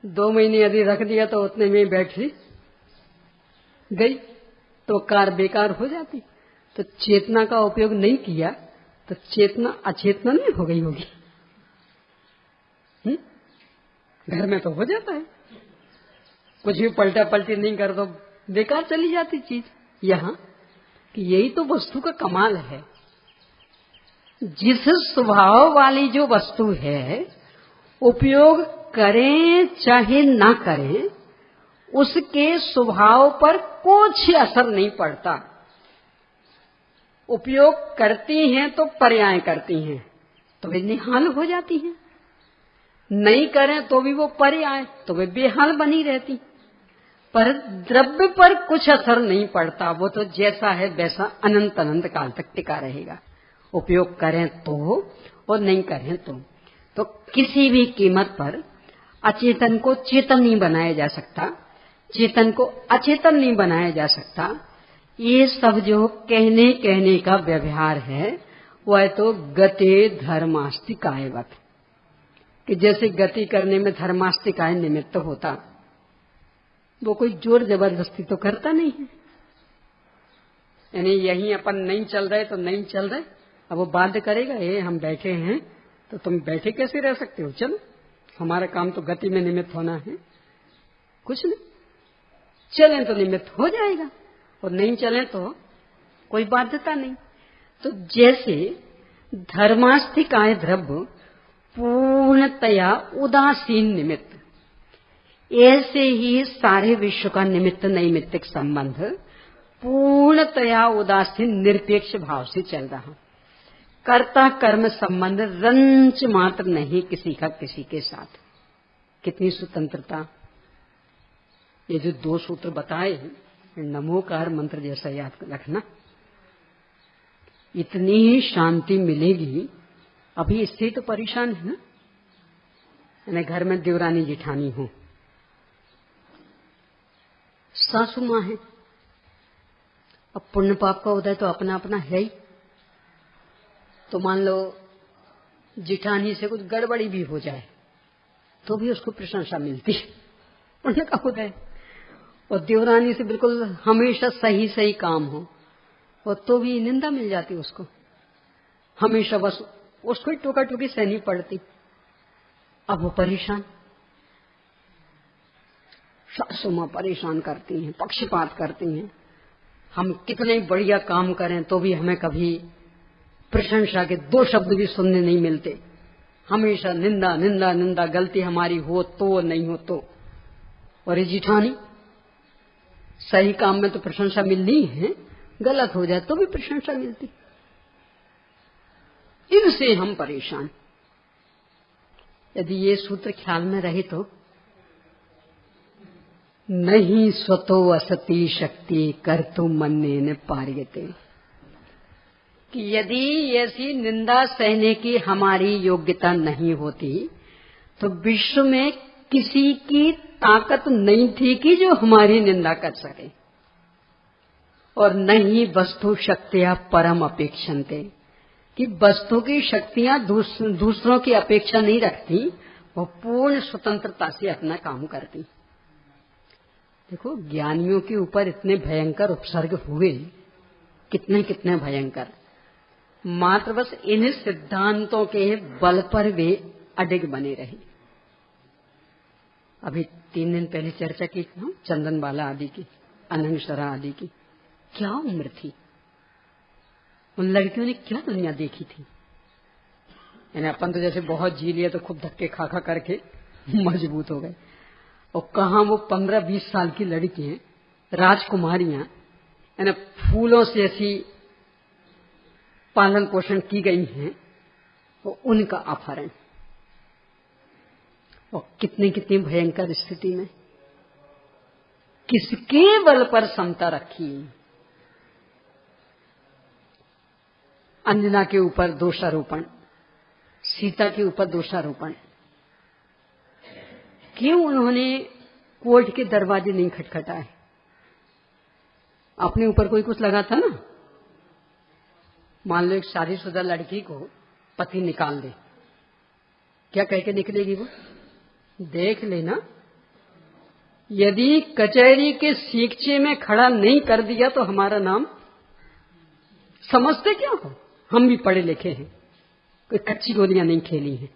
2 महीने यदि रख दिया तो उतने में बैटरी गई तो कार बेकार हो जाती। तो चेतना का उपयोग नहीं किया तो चेतना अचेतना नहीं हो गई होगी? घर में तो हो जाता है, कुछ भी पलटा पलटी नहीं कर दो बेकार चली जाती चीज। यहाँ कि यही तो वस्तु का कमाल है, जिस स्वभाव वाली जो वस्तु है उपयोग करें चाहे ना करें उसके स्वभाव पर कुछ असर नहीं पड़ता। उपयोग करती हैं तो पर्याय करती हैं तो वे निहाल हो जाती हैं, नहीं करें तो भी वो पर्याय तो वे बेहाल बनी रहती। पर द्रव्य पर कुछ असर नहीं पड़ता, वो तो जैसा है वैसा अनंत अनंत काल तक टिका रहेगा। उपयोग करें तो और नहीं करें तो किसी भी कीमत पर अचेतन को चेतन नहीं बनाया जा सकता, चेतन को अचेतन नहीं बनाया जा सकता। ये सब जो कहने का व्यवहार है वह तो गते धर्मास्तिकायवत, कि जैसे गति करने में धर्मास्तिकाय निमित्त होता, वो कोई जोर जबरदस्ती तो करता नहीं है। यानी यहीं अपन नहीं चल रहे तो नहीं चल रहे, अब वो बाध्य करेगा, ये हम बैठे हैं तो तुम बैठे कैसे रह सकते हो, चलो हमारा काम तो गति में निमित्त होना है, कुछ नहीं, चलें तो निमित्त हो जाएगा और नहीं चलें तो कोई बाध्यता नहीं। तो जैसे धर्मास्तिकाय द्रव्य पूर्णतया उदासीन निमित्त, ऐसे ही सारे विश्व का निमित्त नैमित्तिक संबंध पूर्णतया उदासीन निरपेक्ष भाव से चल रहा। कर्ता कर्म संबंध रंच मात्र नहीं किसी का किसी के साथ। कितनी स्वतंत्रता! ये जो 2 सूत्र बताए हैं नमोकार मंत्र जैसा याद रखना, इतनी ही शांति मिलेगी। अभी इससे तो परेशान है ना, यानी घर में देवरानी जिठानी हो, सासू माँ है, अब पुण्य पाप का उदय तो अपना अपना है ही। तो मान लो जिठानी से कुछ गड़बड़ी भी हो जाए तो भी उसको प्रशंसा मिलती है, पुण्य का उदय। और देवरानी से बिल्कुल हमेशा सही सही काम हो और तो भी निंदा मिल जाती उसको, हमेशा बस उसको ही टोका टोकी सहनी पड़ती। अब वो परेशान, सासू माँ परेशान करती हैं, पक्षपात करती हैं। हम कितने बढ़िया काम करें तो भी हमें कभी प्रशंसा के 2 शब्द भी सुनने नहीं मिलते, हमेशा निंदा निंदा निंदा, गलती हमारी हो तो नहीं हो तो। और ये जिठानी सही काम में तो प्रशंसा मिलनी है, गलत हो जाए तो भी प्रशंसा मिलती। इनसे हम परेशान। यदि ये सूत्र ख्याल में रहे तो नहीं स्वतो असती शक्ति कर्तु मन्ने न पार्यते, कि यदि ऐसी निंदा सहने की हमारी योग्यता नहीं होती तो विश्व में किसी की ताकत नहीं थी कि जो हमारी निंदा कर सके। और नहीं वस्तु शक्तियां परम अपेक्षन्ते, कि वस्तु की शक्तियां दूसरों की अपेक्षा नहीं रखती, वो पूर्ण स्वतंत्रता से अपना काम करती। देखो ज्ञानियों के ऊपर इतने भयंकर उपसर्ग हुए, कितने कितने भयंकर, मात्र बस इन सिद्धांतों के बल पर वे अडिग बने रहे। अभी 3 दिन पहले चर्चा की ना चंदनबाला आदि की, अनंगशरा आदि की, क्या उम्र थी उन लड़कियों ने, क्या दुनिया देखी थी। यानी अपन तो जैसे बहुत जी लिया तो खूब धक्के खा खा करके मजबूत हो गए, और कहाँ वो 15-20 साल की लड़की हैं, राजकुमारियां, यानी फूलों से ऐसी पालन पोषण की गई हैं, वो उनका अपहरण। और कितनी कितनी भयंकर स्थिति में, किसके बल पर समता रखी। अंजना के ऊपर दोषारोपण, सीता के ऊपर दोषारोपण, क्यों उन्होंने कोर्ट के दरवाजे नहीं खटखटाए। अपने ऊपर कोई कुछ लगा था ना, मान लो एक शादीशुदा लड़की को पति निकाल दे, क्या कह के निकलेगी वो, देख लेना यदि कचहरी के सीखचे में खड़ा नहीं कर दिया तो हमारा नाम, समझते क्या हो, हम भी पढ़े लिखे हैं, कोई कच्ची गोलियां नहीं खेली हैं।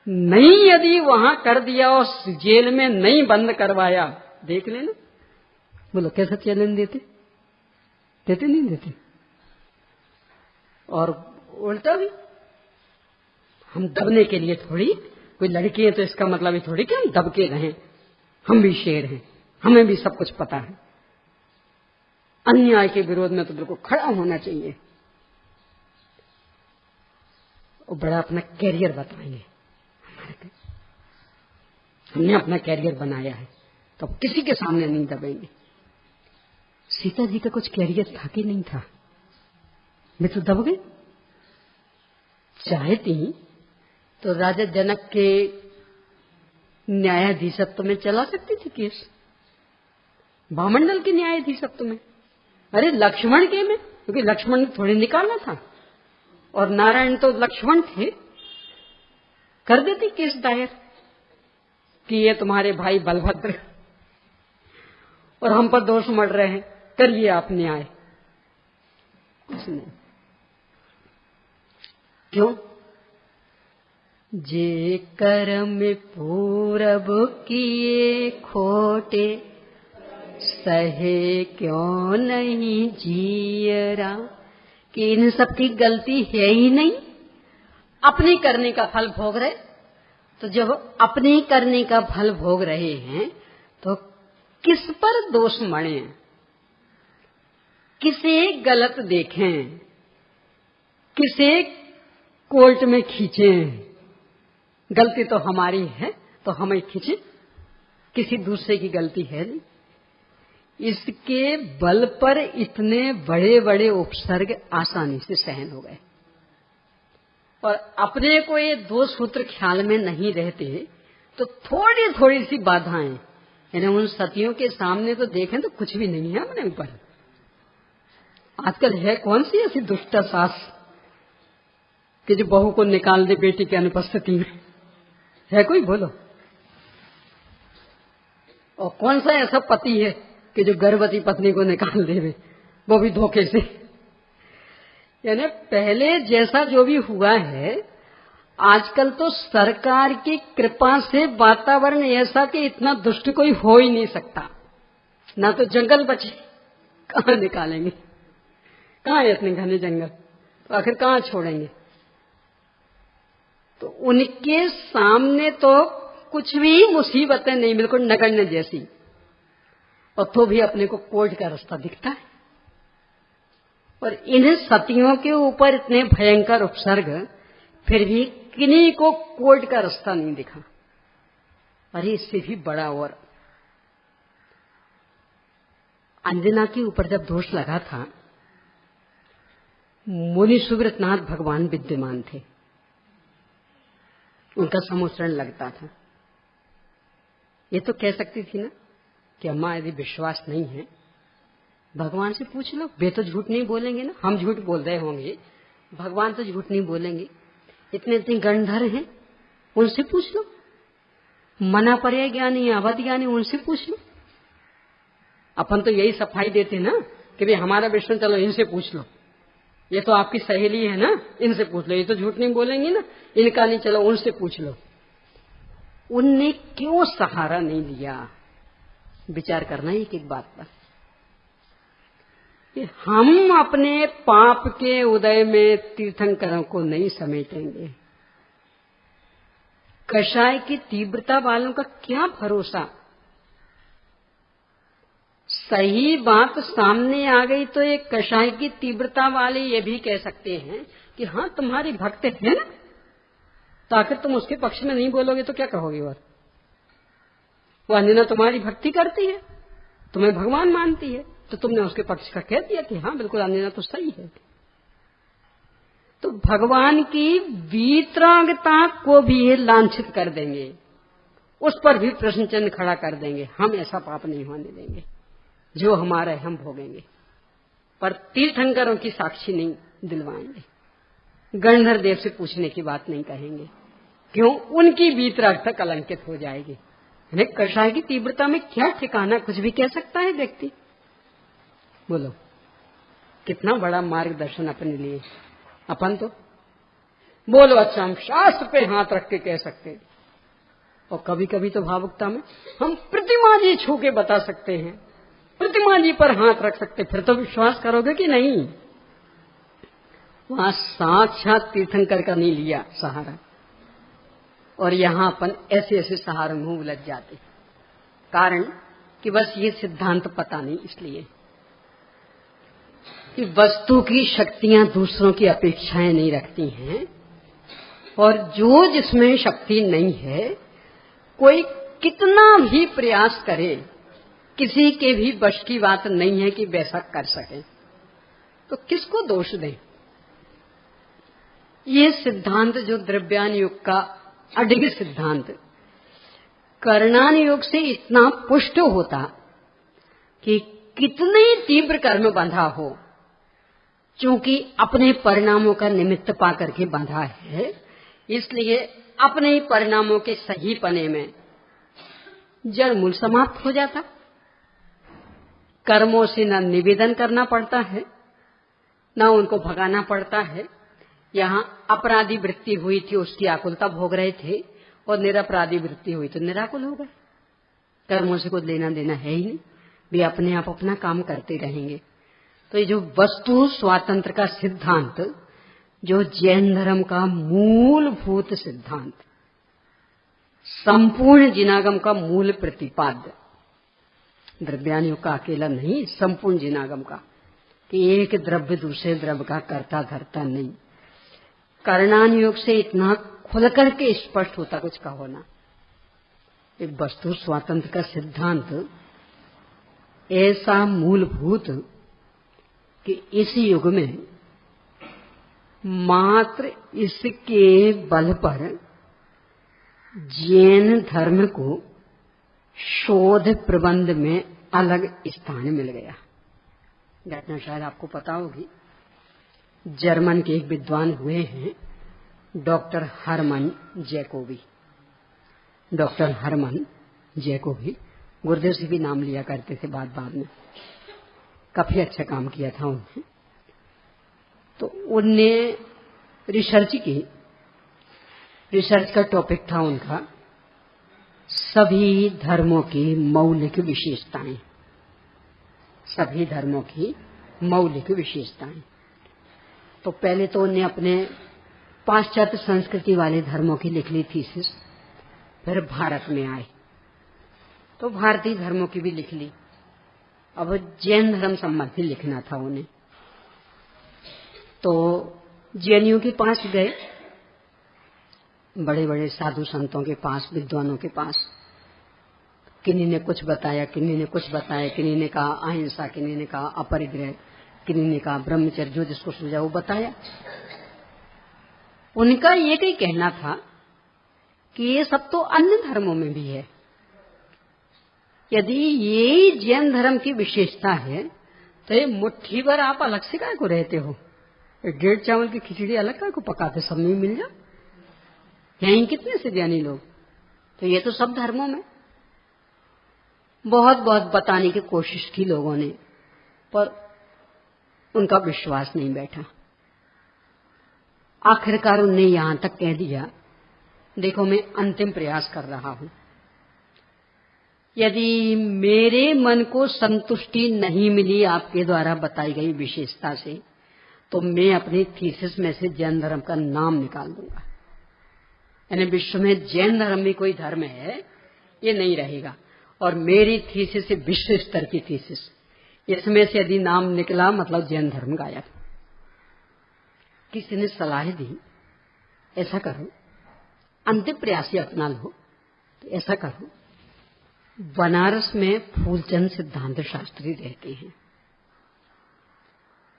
नहीं यदि वहां कर दिया और जेल में नहीं बंद करवाया, देख लेना। बोलो कैसा चैलेंज देते? देते नहीं देते? और उल्टा भी हम दबने के लिए थोड़ी, कोई लड़की है तो इसका मतलब ये थोड़ी कि हम दब के रहें। हम भी शेर हैं, हमें भी सब कुछ पता है। अन्याय के विरोध में तो बिल्कुल खड़ा होना चाहिए और बड़ा अपना कैरियर बताएंगे। हमने अपना कैरियर बनाया है तो अब किसी के सामने नहीं दबेंगे। सीता जी का कुछ कैरियर था कि नहीं था? वे तो दब गए। चाहती तो राजा जनक के न्यायाधीशत्व में चला सकती थी केस, भामंडल के न्यायाधीशत्व में। अरे लक्ष्मण के में, क्योंकि लक्ष्मण ने थोड़ी निकाला था और नारायण तो लक्ष्मण थे, कर देती केस दायर कि ये तुम्हारे भाई बलभद्र और हम पर दोष मढ़ रहे हैं, करिए आप न्याय। कुछ नहीं। क्यों? जे कर्म पूरब किए खोटे, सहे क्यों नहीं जियरा। कि इन सब की गलती है ही नहीं, अपने करने का फल भोग रहे। तो जब अपने करने का फल भोग रहे हैं तो किस पर दोष मढ़े, किसे गलत देखें, किसे कोर्ट में खींचें? गलती तो हमारी है तो हमें खींचे, किसी दूसरे की गलती है नहीं। इसके बल पर इतने बड़े बड़े उपसर्ग आसानी से सहन हो गए और अपने को ये दो सूत्र ख्याल में नहीं रहते तो थोड़ी थोड़ी सी बाधाएं, यानी उन सतियों के सामने तो देखें तो कुछ भी नहीं है अपने ऊपर। आजकल है कौन सी ऐसी दुष्ट सास कि जो बहू को निकाल दे बेटी की अनुपस्थिति में? है कोई? बोलो। और कौन सा ऐसा पति है कि जो गर्भवती पत्नी को निकाल देवे, वो भी धोखे से? यानी पहले जैसा जो भी हुआ है, आजकल तो सरकार की कृपा से वातावरण ऐसा कि इतना दुष्ट कोई हो ही नहीं सकता। ना तो जंगल बचे, कहां निकालेंगे? कहां है इतने घने जंगल? तो आखिर कहां छोड़ेंगे? तो उनके सामने तो कुछ भी मुसीबतें नहीं, बिल्कुल नगण्य जैसी, और तो भी अपने को कोर्ट का रास्ता दिखता है। और इन सतियों के ऊपर इतने भयंकर उपसर्ग, फिर भी किन्हीं को कोर्ट का रास्ता नहीं दिखा। अरे इससे भी बड़ा, और अंजना के ऊपर जब दोष लगा था, मुनि सुव्रतनाथ भगवान विद्यमान थे, उनका समुच्चरण लगता था। ये तो कह सकती थी ना कि अम्मा यदि विश्वास नहीं है भगवान से पूछ लो, वे तो झूठ नहीं बोलेंगे ना। हम झूठ बोल रहे होंगे, भगवान तो झूठ नहीं बोलेंगे। इतने इतने गणधर हैं, उनसे पूछ लो। मना पर्याय ज्ञानी, अवध ज्ञानी, उनसे पूछ लो। अपन तो यही सफाई देते ना कि भाई हमारा विष्णु, चलो इनसे पूछ लो, ये तो आपकी सहेली है ना, इनसे पूछ लो, ये तो झूठ नहीं बोलेंगी ना, इनका नहीं, चलो उनसे पूछ लो। उनने क्यों सहारा नहीं लिया? विचार करना एक एक बात पर। हम अपने पाप के उदय में तीर्थंकरों को नहीं समेटेंगे। कषाय की तीव्रता वालों का क्या भरोसा? सही बात सामने आ गई तो एक कषाय की तीव्रता वाले ये भी कह सकते हैं कि हाँ तुम्हारी भक्त है ना, तो आखिर तुम उसके पक्ष में नहीं बोलोगे तो क्या कहोगे? और वो अंजना तुम्हारी भक्ति करती है, तुम्हें भगवान मानती है, तो तुमने उसके पक्ष का कह दिया कि हाँ बिल्कुल अंजना तो सही है। तो भगवान की वीतरागता को भी ये लांछित कर देंगे, उस पर भी प्रश्न चिन्ह खड़ा कर देंगे। हम ऐसा पाप नहीं होने देंगे, जो हमारा है हम भोगेंगे, पर तीर्थंकरों की साक्षी नहीं दिलवाएंगे। गणधर देव से पूछने की बात नहीं कहेंगे। क्यों? उनकी वीतरागता कलंकित हो जाएगी। कषाय की तीव्रता में क्या ठिकाना, कुछ भी कह सकता है व्यक्ति। बोलो। कितना बड़ा मार्गदर्शन अपने लिए। अपन तो बोलो अच्छा हम शास्त्र पे हाथ रख के कह सकते हैं, और कभी कभी तो भावुकता में हम प्रतिमा जी छू के बता सकते हैं, प्रतिमा जी पर हाथ रख सकते, फिर तो विश्वास करोगे कि नहीं। वहां साक्षात तीर्थंकर का नहीं लिया सहारा, और यहां अपन ऐसे ऐसे सहारों में उलझ जाते। कारण कि बस ये सिद्धांत पता नहीं, इसलिए कि वस्तु की शक्तियां दूसरों की अपेक्षाएं नहीं रखती हैं, और जो जिसमें शक्ति नहीं है, कोई कितना भी प्रयास करे, किसी के भी वश की बात नहीं है कि वैसा कर सके, तो किसको दोष दें। ये सिद्धांत जो द्रव्यान योग का अडिग सिद्धांत कर्णान योग से इतना पुष्ट होता कि कितने तीव्र कर्म बंधा हो, चूंकि अपने परिणामों का निमित्त पा करके बंधा है, इसलिए अपने ही परिणामों के सही पने में जड़ मूल समाप्त हो जाता। कर्मों से न निवेदन करना पड़ता है, न उनको भगाना पड़ता है। यहाँ अपराधी वृत्ति हुई थी, उसकी आकुलता भोग रहे थे, और निरपराधी वृत्ति हुई तो निराकुल हो गए। कर्मों से कुछ लेना देना है ही नहीं, वे अपने आप अपना काम करते रहेंगे। तो ये जो वस्तु स्वातंत्र का सिद्धांत, जो जैन धर्म का मूलभूत सिद्धांत, संपूर्ण जिनागम का मूल प्रतिपाद्य, द्रव्यान का अकेला नहीं, संपूर्ण जिनागम का, कि एक द्रव्य दूसरे द्रव्य का कर्ता धर्ता नहीं। कर्णान योग से इतना खुल करके स्पष्ट होता, कुछ कहो ना। एक वस्तु स्वातंत्र का सिद्धांत ऐसा मूलभूत कि इस युग में मात्र इसके बल पर जैन धर्म को शोध प्रबंध में अलग स्थान मिल गया। घटना शायद आपको पता होगी, जर्मन के एक विद्वान हुए हैं doctor Harman Jacobi. Doctor Harman Jacobi गुरुदेव से भी नाम लिया करते थे, बाद में काफी अच्छा काम किया था उन्होंने। तो उनने रिसर्च की, रिसर्च का टॉपिक था उनका सभी धर्मों की मौलिक विशेषताएं। सभी धर्मों की मौलिक विशेषताएं। तो पहले तो उन्हें अपने पाश्चात्य संस्कृति वाले धर्मों की लिख ली थीसिस, फिर भारत में आए तो भारतीय धर्मों की भी लिख ली। अब जैन धर्म संबंधी लिखना था उन्हें, तो जैनियों के पास गए, बड़े बड़े साधु संतों के पास, विद्वानों के पास। किन्हीं ने कुछ बताया, किन्हीं ने कुछ बताया, किन्हीं ने कहा अहिंसा, किन्हीं ने कहा अपरिग्रह, किन्हीं ने कहा ब्रह्मचर्य, जो जिसको सूझा वो बताया। उनका ये कहीं कहना था कि ये सब तो अन्य धर्मों में भी है। यदि ये जैन धर्म की विशेषता है तो ये मुट्ठी भर आप अलग से काय को रहते हो, 1.5 चावल की खिचड़ी अलग काय को पकाते, सब में मिल जा। यहीं कितने से ज्ञानी लोग, तो ये तो सब धर्मों में। बहुत बहुत बताने की कोशिश की लोगों ने, पर उनका विश्वास नहीं बैठा। आखिरकार उनने यहां तक कह दिया, देखो मैं अंतिम प्रयास कर रहा हूं, यदि मेरे मन को संतुष्टि नहीं मिली आपके द्वारा बताई गई विशेषता से, तो मैं अपनी थीसिस में से जैन धर्म का नाम निकाल दूंगा। यानी विश्व में जैन धर्म भी कोई धर्म है ये नहीं रहेगा, और मेरी थीसिस से विश्व स्तर की थीसिस, इसमें से यदि नाम निकला मतलब जैन धर्म गायब। किसी ने सलाह दी, ऐसा करो, अंतिम प्रयास ही अपना लो, तो ऐसा करो, बनारस में फूलचंद सिद्धांत शास्त्री रहते हैं,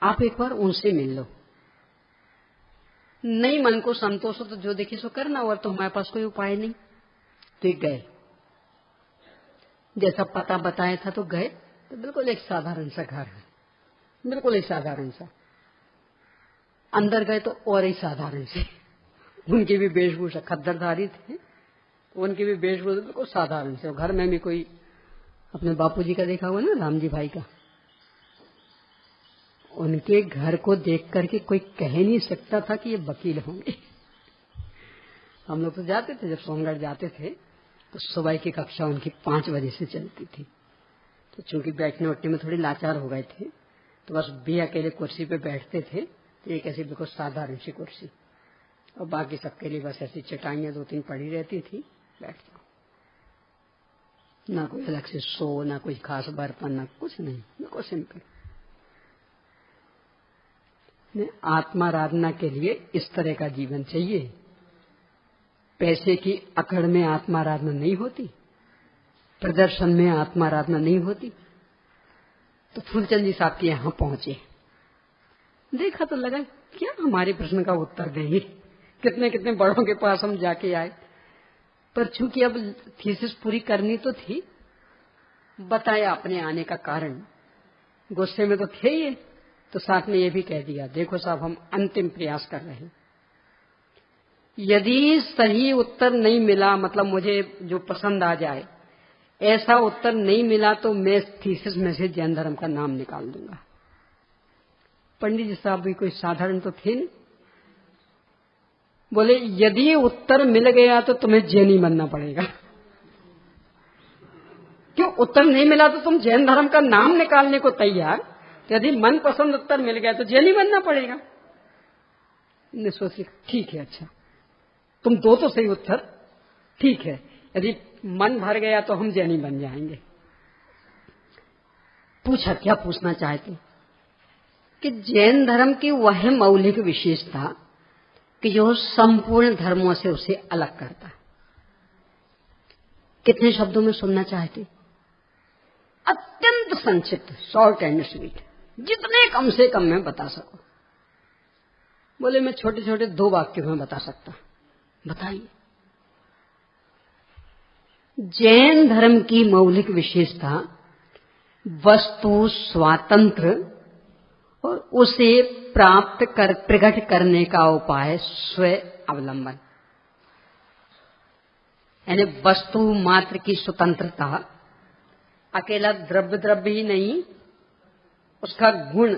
आप एक बार उनसे मिल लो। नहीं मन को संतोष हो तो जो देखी सो करना, और तो हमारे पास कोई उपाय नहीं। तो गए, जैसा पता बताया था तो गए, तो बिल्कुल एक साधारण सा घर है, बिल्कुल एक साधारण सा। अंदर गए तो और ही साधारण से, उनकी भी वेशभूषा, खद्दरधारी थे, उनकी भी वेशभूषा बिल्कुल साधारण से। घर में भी कोई अपने बापूजी का देखा हुआ ना, राम जी भाई का, उनके घर को देख करके कोई कह नहीं सकता था कि ये वकील होंगे। हम लोग तो जाते थे, जब सोनगढ़ जाते थे तो सुबह की कक्षा उनकी 5 बजे से चलती थी। तो चूंकि बैठने उठने में थोड़े लाचार हो गए थे, तो बस भी अकेले कुर्सी पे बैठते थे, तो एक ऐसी बिल्कुल साधारण सी कुर्सी, और बाकी सबके लिए बस ऐसी चटाइयां 2-3 पड़ी रहती थी, बैठ जाओ। ना कोई अलग से सो, ना कोई खास बर्तन, ना कुछ नहीं, बिल्कुल सिंपल। आत्माराधना के लिए इस तरह का जीवन चाहिए। पैसे की अकड़ में आत्माराधना नहीं होती, प्रदर्शन में आत्माराधना नहीं होती। तो फूलचंद जी साहब के यहां पहुंचे, देखा तो लगा क्या हमारे प्रश्न का उत्तर देंगे। कितने कितने बड़ों के पास हम जाके आए, पर चूंकि अब थीसिस पूरी करनी तो थी, बताया अपने आने का कारण। गुस्से में तो थे ये, तो साथ में ये भी कह दिया, देखो साहब हम अंतिम प्रयास कर रहे हैं, यदि सही उत्तर नहीं मिला, मतलब मुझे जो पसंद आ जाए ऐसा उत्तर नहीं मिला, तो मैं थीसिस में से जैन धर्म का नाम निकाल दूंगा। पंडित जी साहब भी कोई साधारण तो थे नहीं, बोले यदि उत्तर मिल गया तो तुम्हें जैनी बनना पड़ेगा। क्यों? उत्तर नहीं मिला तो तुम जैन धर्म का नाम निकालने को तैयार, यदि मनपसंद उत्तर मिल गया तो जैनी बनना पड़ेगा। ने सोच लिया ठीक है, अच्छा तुम दो तो सही उत्तर, ठीक है, यदि मन भर गया तो हम जैनी बन जाएंगे। पूछा क्या पूछना चाहते कि जैन धर्म की वह मौलिक विशेषता कि जो संपूर्ण धर्मों से उसे अलग करता है। कितने शब्दों में सुनना चाहते? अत्यंत संक्षिप्त, शॉर्ट एंड स्वीट, जितने कम से कम में बता सको। बोले मैं छोटे छोटे 2 वाक्यों में बता सकता। बताइए। जैन धर्म की मौलिक विशेषता वस्तु स्वातंत्र और उसे प्राप्त कर प्रकट करने का उपाय स्व अवलंबन, यानी वस्तु मात्र की स्वतंत्रता, अकेला द्रव्य ही नहीं, उसका गुण,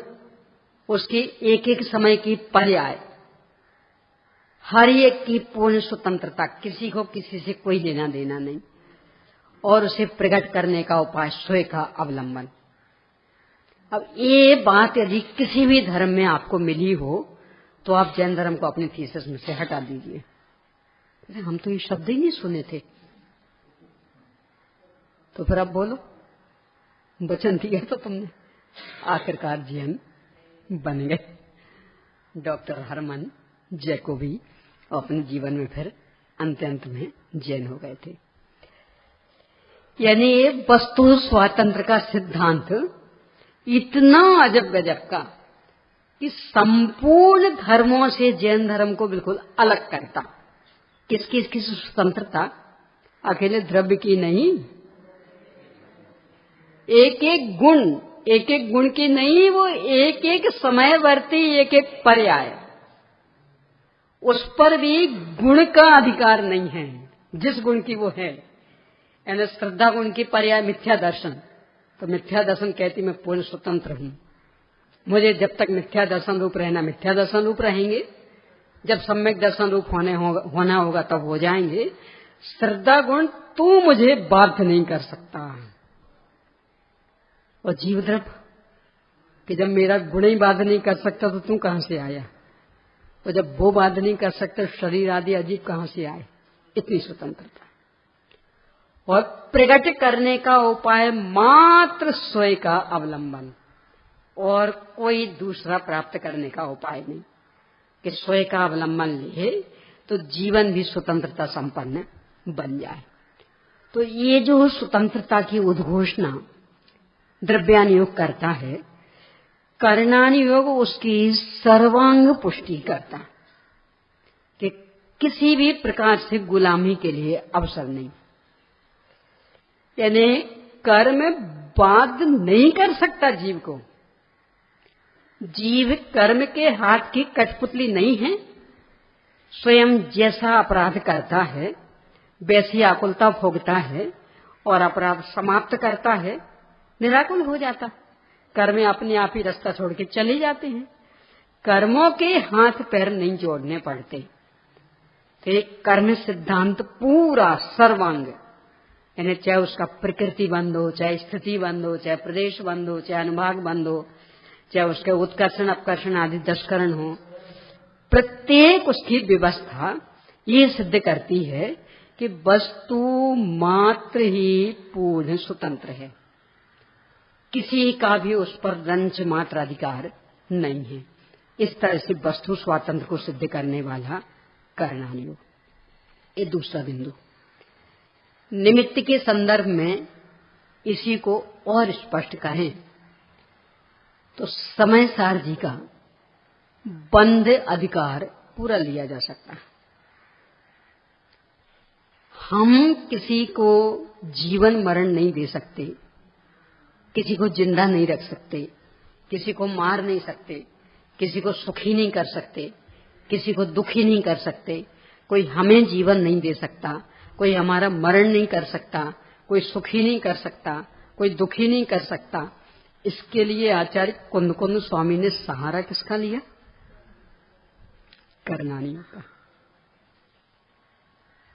उसकी एक एक समय की पर्याय, हर एक की पूर्ण स्वतंत्रता, किसी को किसी से कोई लेना देना नहीं, और उसे प्रकट करने का उपाय स्वयं का अवलंबन। अब ये बात यदि किसी भी धर्म में आपको मिली हो तो आप जैन धर्म को अपने थीसिस में से हटा दीजिए। हम तो ये शब्द ही नहीं सुने थे, तो फिर आप बोलो, वचन दिया तो तुमने, आखिरकार जैन बन गए। डॉक्टर हरमन जैकोबी अपने जीवन में फिर अंत में जैन हो गए थे। यानी वस्तु स्वातंत्र का सिद्धांत इतना अजब गजब का कि संपूर्ण धर्मों से जैन धर्म को बिल्कुल अलग करता। किसकी इसकी स्वतंत्रता? अकेले द्रव्य की नहीं, एक एक गुण की नहीं, वो एक एक समयवर्ती एक एक पर्याय, उस पर भी गुण का अधिकार नहीं है, जिस गुण की वो है। यानी श्रद्धा गुण की पर्याय मिथ्या दर्शन, तो मिथ्या दर्शन कहती मैं पूर्ण स्वतंत्र हूं, मुझे जब तक मिथ्या दर्शन रूप रहना मिथ्या दर्शन रूप रहेंगे, जब सम्यक दर्शन रूप होना होगा तब हो जाएंगे। श्रद्धा गुण तू मुझे बाध्य नहीं कर सकता। और जीव द्रव्य कि जब मेरा गुण ही बाध्य नहीं कर सकता तो तू कहां से आया, तो जब वो बाध्य नहीं कर सकते शरीर आदि अजीब कहां से आए। इतनी स्वतंत्रता। और प्रकट करने का उपाय मात्र स्वयं का अवलंबन, और कोई दूसरा प्राप्त करने का उपाय नहीं कि स्वयं का अवलंबन ले तो जीवन भी स्वतंत्रता संपन्न बन जाए। तो ये जो स्वतंत्रता की उद्घोषणा द्रव्यान योग करता है, कर्णान योग उसकी सर्वांग पुष्टि करता कि किसी भी प्रकार से गुलामी के लिए अवसर नहीं, यानी कर्म बाध्य नहीं कर सकता जीव को। जीव कर्म के हाथ की कठपुतली नहीं है। स्वयं जैसा अपराध करता है वैसी आकुलता भोगता है और अपराध समाप्त करता है, निराकुल हो जाता। कर्म अपने आप ही रास्ता छोड़ के चले जाते हैं। कर्मों के हाथ पैर नहीं जोड़ने पड़ते। तो एक कर्म सिद्धांत पूरा सर्वांग, यानी चाहे उसका प्रकृति बंद हो, चाहे स्थिति बंद हो, चाहे प्रदेश बंद हो, चाहे अनुभाग बंद हो, चाहे उसके उत्कर्षण अपकर्षण आदि 10 करण हो, प्रत्येक उसकी व्यवस्था ये सिद्ध करती है कि वस्तु मात्र ही पूर्ण स्वतंत्र है, किसी का भी उस पर रंच मात्र अधिकार नहीं है। इस तरह से वस्तु स्वातंत्र को सिद्ध करने वाला कर्णान योग। ये दूसरा बिंदु। निमित्त के संदर्भ में इसी को और स्पष्ट करें तो समय सार जी का बंध अधिकार पूरा लिया जा सकता है। हम किसी को जीवन मरण नहीं दे सकते, किसी को जिंदा नहीं रख सकते, किसी को मार नहीं सकते, किसी को सुखी नहीं कर सकते, किसी को दुखी नहीं कर सकते। कोई हमें जीवन नहीं दे सकता, कोई हमारा मरण नहीं कर सकता, कोई सुखी नहीं कर सकता, कोई दुखी नहीं कर सकता। इसके लिए आचार्य कुंद स्वामी ने सहारा किसका लिया? कर्णानियों का।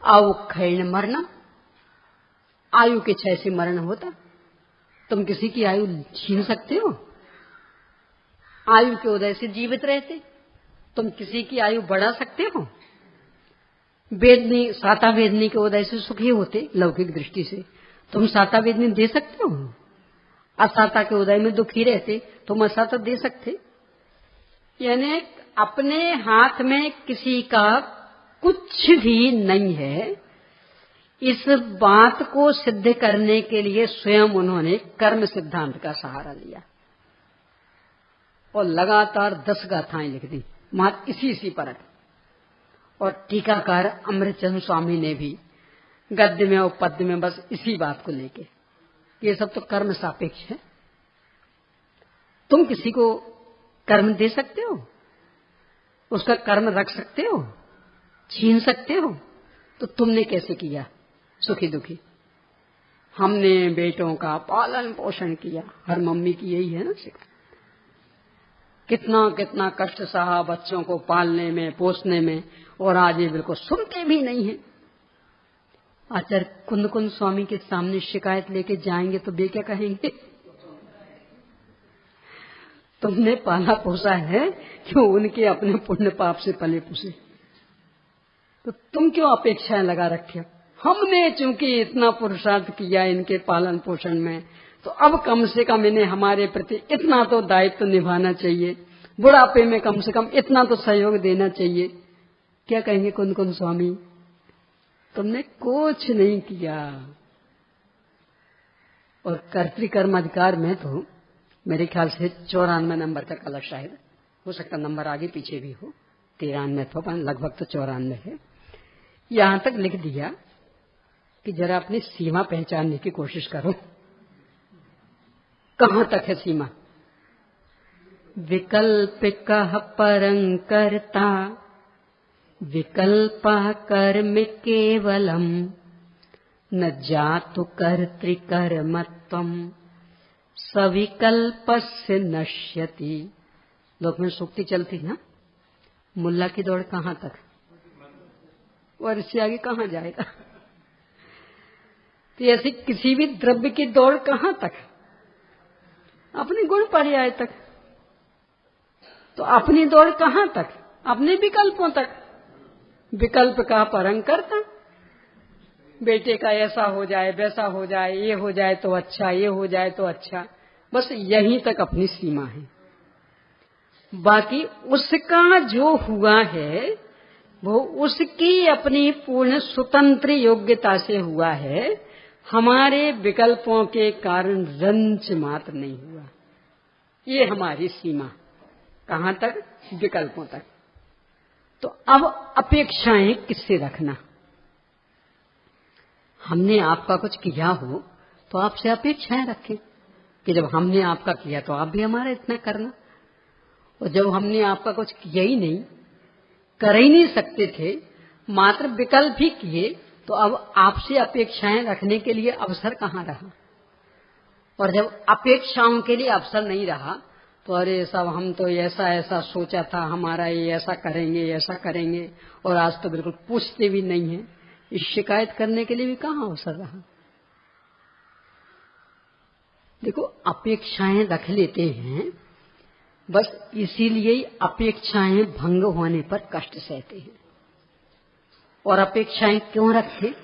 अवक्षयण मरना, आयु के क्षय से मरण होता। तुम किसी की आयु छीन सकते हो? आयु के उदय से जीवित रहते। तुम किसी की आयु बढ़ा सकते हो? वेदनी साता वेदनी के उदय से सुखी होते लौकिक दृष्टि से, तुम साता वेदनी दे सकते हो? असाता के उदय में दुखी रहते, तुम असाता दे सकते? यानी अपने हाथ में किसी का कुछ भी नहीं है। इस बात को सिद्ध करने के लिए स्वयं उन्होंने कर्म सिद्धांत का सहारा लिया और लगातार 10 गाथाएं लिख दी मात्र इसी पर। और टीकाकार अमृतचंद्र स्वामी ने भी गद्य में और पद्य में बस इसी बात को लेके, ये सब तो कर्म सापेक्ष है। तुम किसी को कर्म दे सकते हो? उसका कर्म रख सकते हो? छीन सकते हो? तो तुमने कैसे किया सुखी दुखी? हमने बेटों का पालन पोषण किया। हर मम्मी की यही है ना शिक्षा। कितना कितना कष्ट सहा बच्चों को पालने में पोसने में, और आज ये बिल्कुल सुनते भी नहीं है। आचार्य कुंद स्वामी के सामने शिकायत लेके जाएंगे तो वे क्या कहेंगे? तुमने पाला पोसा है क्यों उनके अपने पुण्य पाप से पले पुसे, तो तुम क्यों अपेक्षाएं लगा रखे? हमने चूंकि इतना पुरुषार्थ किया इनके पालन पोषण में, तो अब कम से कम इन्हें हमारे प्रति इतना तो दायित्व निभाना चाहिए, बुढ़ापे में कम से कम इतना तो सहयोग देना चाहिए। क्या कहेंगे कुंद स्वामी? तुमने कुछ नहीं किया। और कर्तृकर्म अधिकार में तो मेरे ख्याल से 94 नंबर तक अलग, शायद हो सकता नंबर आगे पीछे भी हो, 93 तो लगभग तो 94 है। यहां तक लिख दिया कि जरा अपनी सीमा पहचानने की कोशिश करो। कहां तक है सीमा? विकल्प कह परं कर्ता, विकल्प कर्म केवलम, न जातु कर्तृकर्मत्वम, सविकल्पस्य नश्यति। लोक में सूक्ति चलती ना, मुल्ला की दौड़ कहां तक और इससे आगे कहां जाएगा? तो ऐसे किसी भी द्रव्य की दौड़ कहां तक? अपने गुण पर्याय तक। तो अपनी दौड़ कहां तक? अपने विकल्पों तक। विकल्प का परं करता, बेटे का ऐसा हो जाए वैसा हो जाए, ये हो जाए तो अच्छा, ये हो जाए तो अच्छा, बस यहीं तक अपनी सीमा है। बाकी उसका जो हुआ है वो उसकी अपनी पूर्ण स्वतंत्र योग्यता से हुआ है, हमारे विकल्पों के कारण रंच मात्र नहीं हुआ। ये हमारी सीमा। कहां तक? विकल्पों तक। तो अब अपेक्षाएं किससे रखना? हमने आपका कुछ किया हो तो आपसे अपेक्षाएं रखें कि जब हमने आपका किया तो आप भी हमारा इतना करना, और जब हमने आपका कुछ किया ही नहीं, कर ही नहीं सकते थे, मात्र विकल्प ही किए, तो अब आपसे अपेक्षाएं रखने के लिए अवसर कहां रहा? और जब अपेक्षाओं के लिए अवसर नहीं रहा तो अरे सब हम तो ऐसा ऐसा सोचा था, हमारा ये ऐसा करेंगे और आज तो बिल्कुल पूछते भी नहीं है। इस शिकायत करने के लिए भी कहाँ अवसर रहा। देखो, अपेक्षाएं रख लेते हैं, बस इसीलिए ही अपेक्षाएं भंग होने पर कष्ट सहते हैं। और अपेक्षाएं क्यों रखे?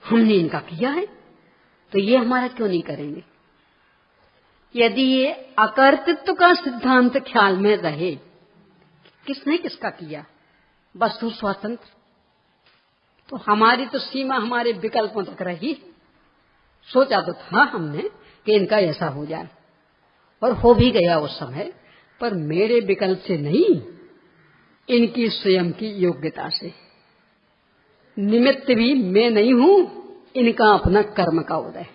हमने इनका किया है तो ये हमारा क्यों नहीं करेंगे। यदि ये अकर्तृत्व का सिद्धांत ख्याल में रहे, किसने किसका किया, वस्तु स्वतंत्र, तो हमारी तो सीमा हमारे विकल्पों तक रही। सोचा तो था हमने कि इनका ऐसा हो जाए, और हो भी गया उस समय, पर मेरे विकल्प से नहीं, इनकी स्वयं की योग्यता से। निमित्त भी मैं नहीं हूं, इनका अपना कर्म का उदय।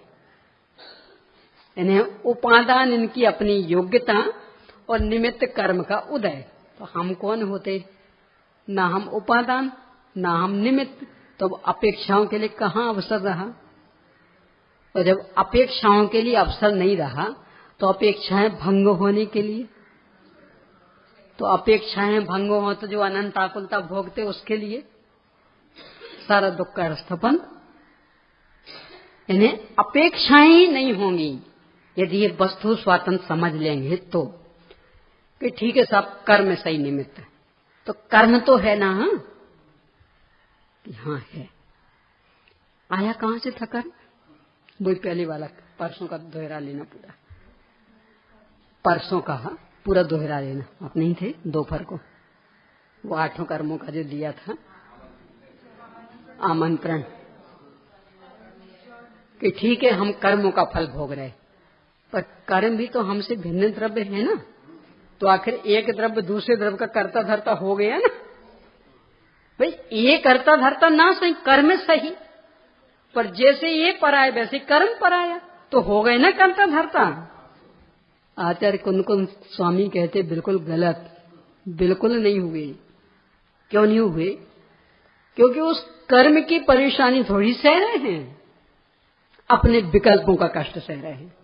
इन्हें उपादान इनकी अपनी योग्यता और निमित्त कर्म का उदय। तो हम कौन होते? ना हम उपादान, ना हम निमित्त। तो अपेक्षाओं के लिए कहाँ अवसर रहा? और जब अपेक्षाओं के लिए अवसर नहीं रहा तो अपेक्षाएं भंग होने के लिए, तो अपेक्षाएं भंग हो तो जो अनंत आकुलता भोगते उसके लिए सारा दुख का स्थापन। इन्हें अपेक्षाएं नहीं होंगी यदि ये वस्तु स्वातंत्र समझ लेंगे तो, कि ठीक है सब कर्म सही निमित्त है। तो कर्म तो है ना, हाँ है। आया कहां से था कर्म? वही पहले वाला परसों का दोहरा लेना, पूरा परसों का पूरा दोहरा लेना। आप नहीं थे दोपहर को, वो 8 कर्मों का जो दिया था आमंत्रण, कि ठीक है हम कर्मों का फल भोग रहे, पर कर्म भी तो हमसे भिन्न द्रव्य है ना। तो आखिर एक द्रव्य दूसरे द्रव्य का कर्ता धर्ता हो गया ना। भाई ये कर्ता धर्ता ना सही, कर्म सही, पर जैसे ये पराया वैसे कर्म पराया, तो हो गए ना कर्ता धर्ता। आचार्य कुंद स्वामी कहते बिल्कुल गलत, बिल्कुल नहीं हुए। क्यों नहीं हुए? क्योंकि उस कर्म की परेशानी थोड़ी सह रहे हैं, अपने विकल्पों का कष्ट सह रहे हैं।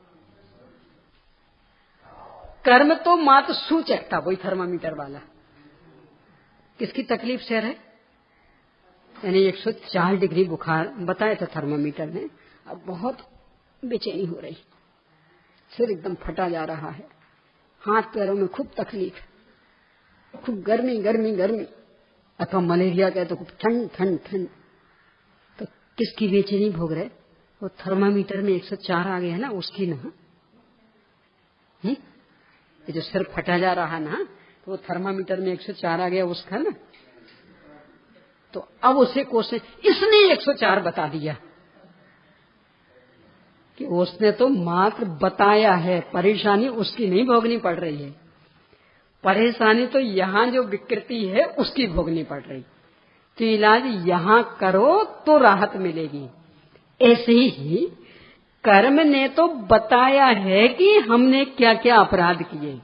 कर्म तो मात्र सूचक था, वही थर्मामीटर वाला। किसकी तकलीफ सह रहे? यानी 104 डिग्री बुखार बताया था थर्मामीटर ने, अब बहुत बेचैनी हो रही, सिर एकदम फटा जा रहा है, हाथ पैरों में खूब तकलीफ, खूब गर्मी गर्मी गर्मी, अथवा मलेरिया का तो खूब ठंड ठंड ठंड। तो किसकी बेचैनी भोग रहे? वो थर्मामीटर में 104 आ गया है ना, उसकी ना। ये जो सिर फटा जा रहा ना, तो वो थर्मामीटर में 104 आ गया उसका ना। तो अब उसे कोसे इसने 104 बता दिया कि उसने तो मात्र बताया है, परेशानी उसकी नहीं भोगनी पड़ रही है। परेशानी तो यहाँ जो विकृति है उसकी भोगनी पड़ रही। तो इलाज यहाँ करो तो राहत मिलेगी। ऐसे ही कर्म ने तो बताया है कि हमने क्या क्या अपराध किए।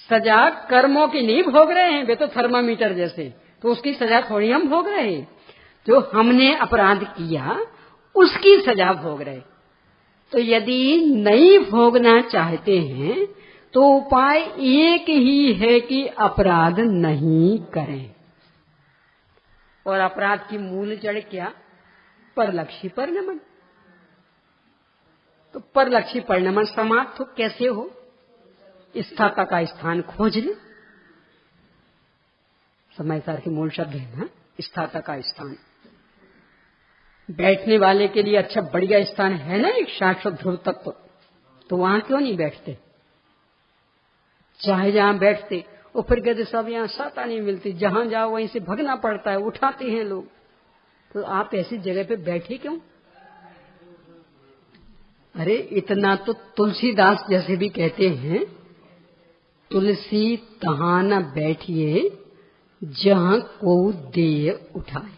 सजा कर्मों की नहीं भोग रहे हैं, वे तो थर्मामीटर जैसे, तो उसकी सजा थोड़ी हम भोग रहे हैं। जो हमने अपराध किया उसकी सजा भोग रहे। तो यदि नहीं भोगना चाहते हैं तो उपाय एक ही है कि अपराध नहीं करें। और अपराध की मूल जड़ क्या? परलक्षी परिणमन। तो परलक्षी परिणमन समाप्त हो कैसे हो? स्थाता का स्थान खोज ले। समयसार के मूल शब्द है ना, स्थाता का स्थान। बैठने वाले के लिए अच्छा बढ़िया स्थान है ना एक शाश्वत ध्रुव तत्व, तो वहां क्यों नहीं बैठते? चाहे जहां बैठते, और फिर कहते सब यहाँ साता नहीं मिलती, जहां जाओ वहीं से भगना पड़ता है, उठाते हैं लोग। तो आप ऐसी जगह पे बैठे क्यों? अरे इतना तो तुलसीदास जैसे भी कहते हैं, तुलसी तहां न बैठिए जहां को दे उठाए।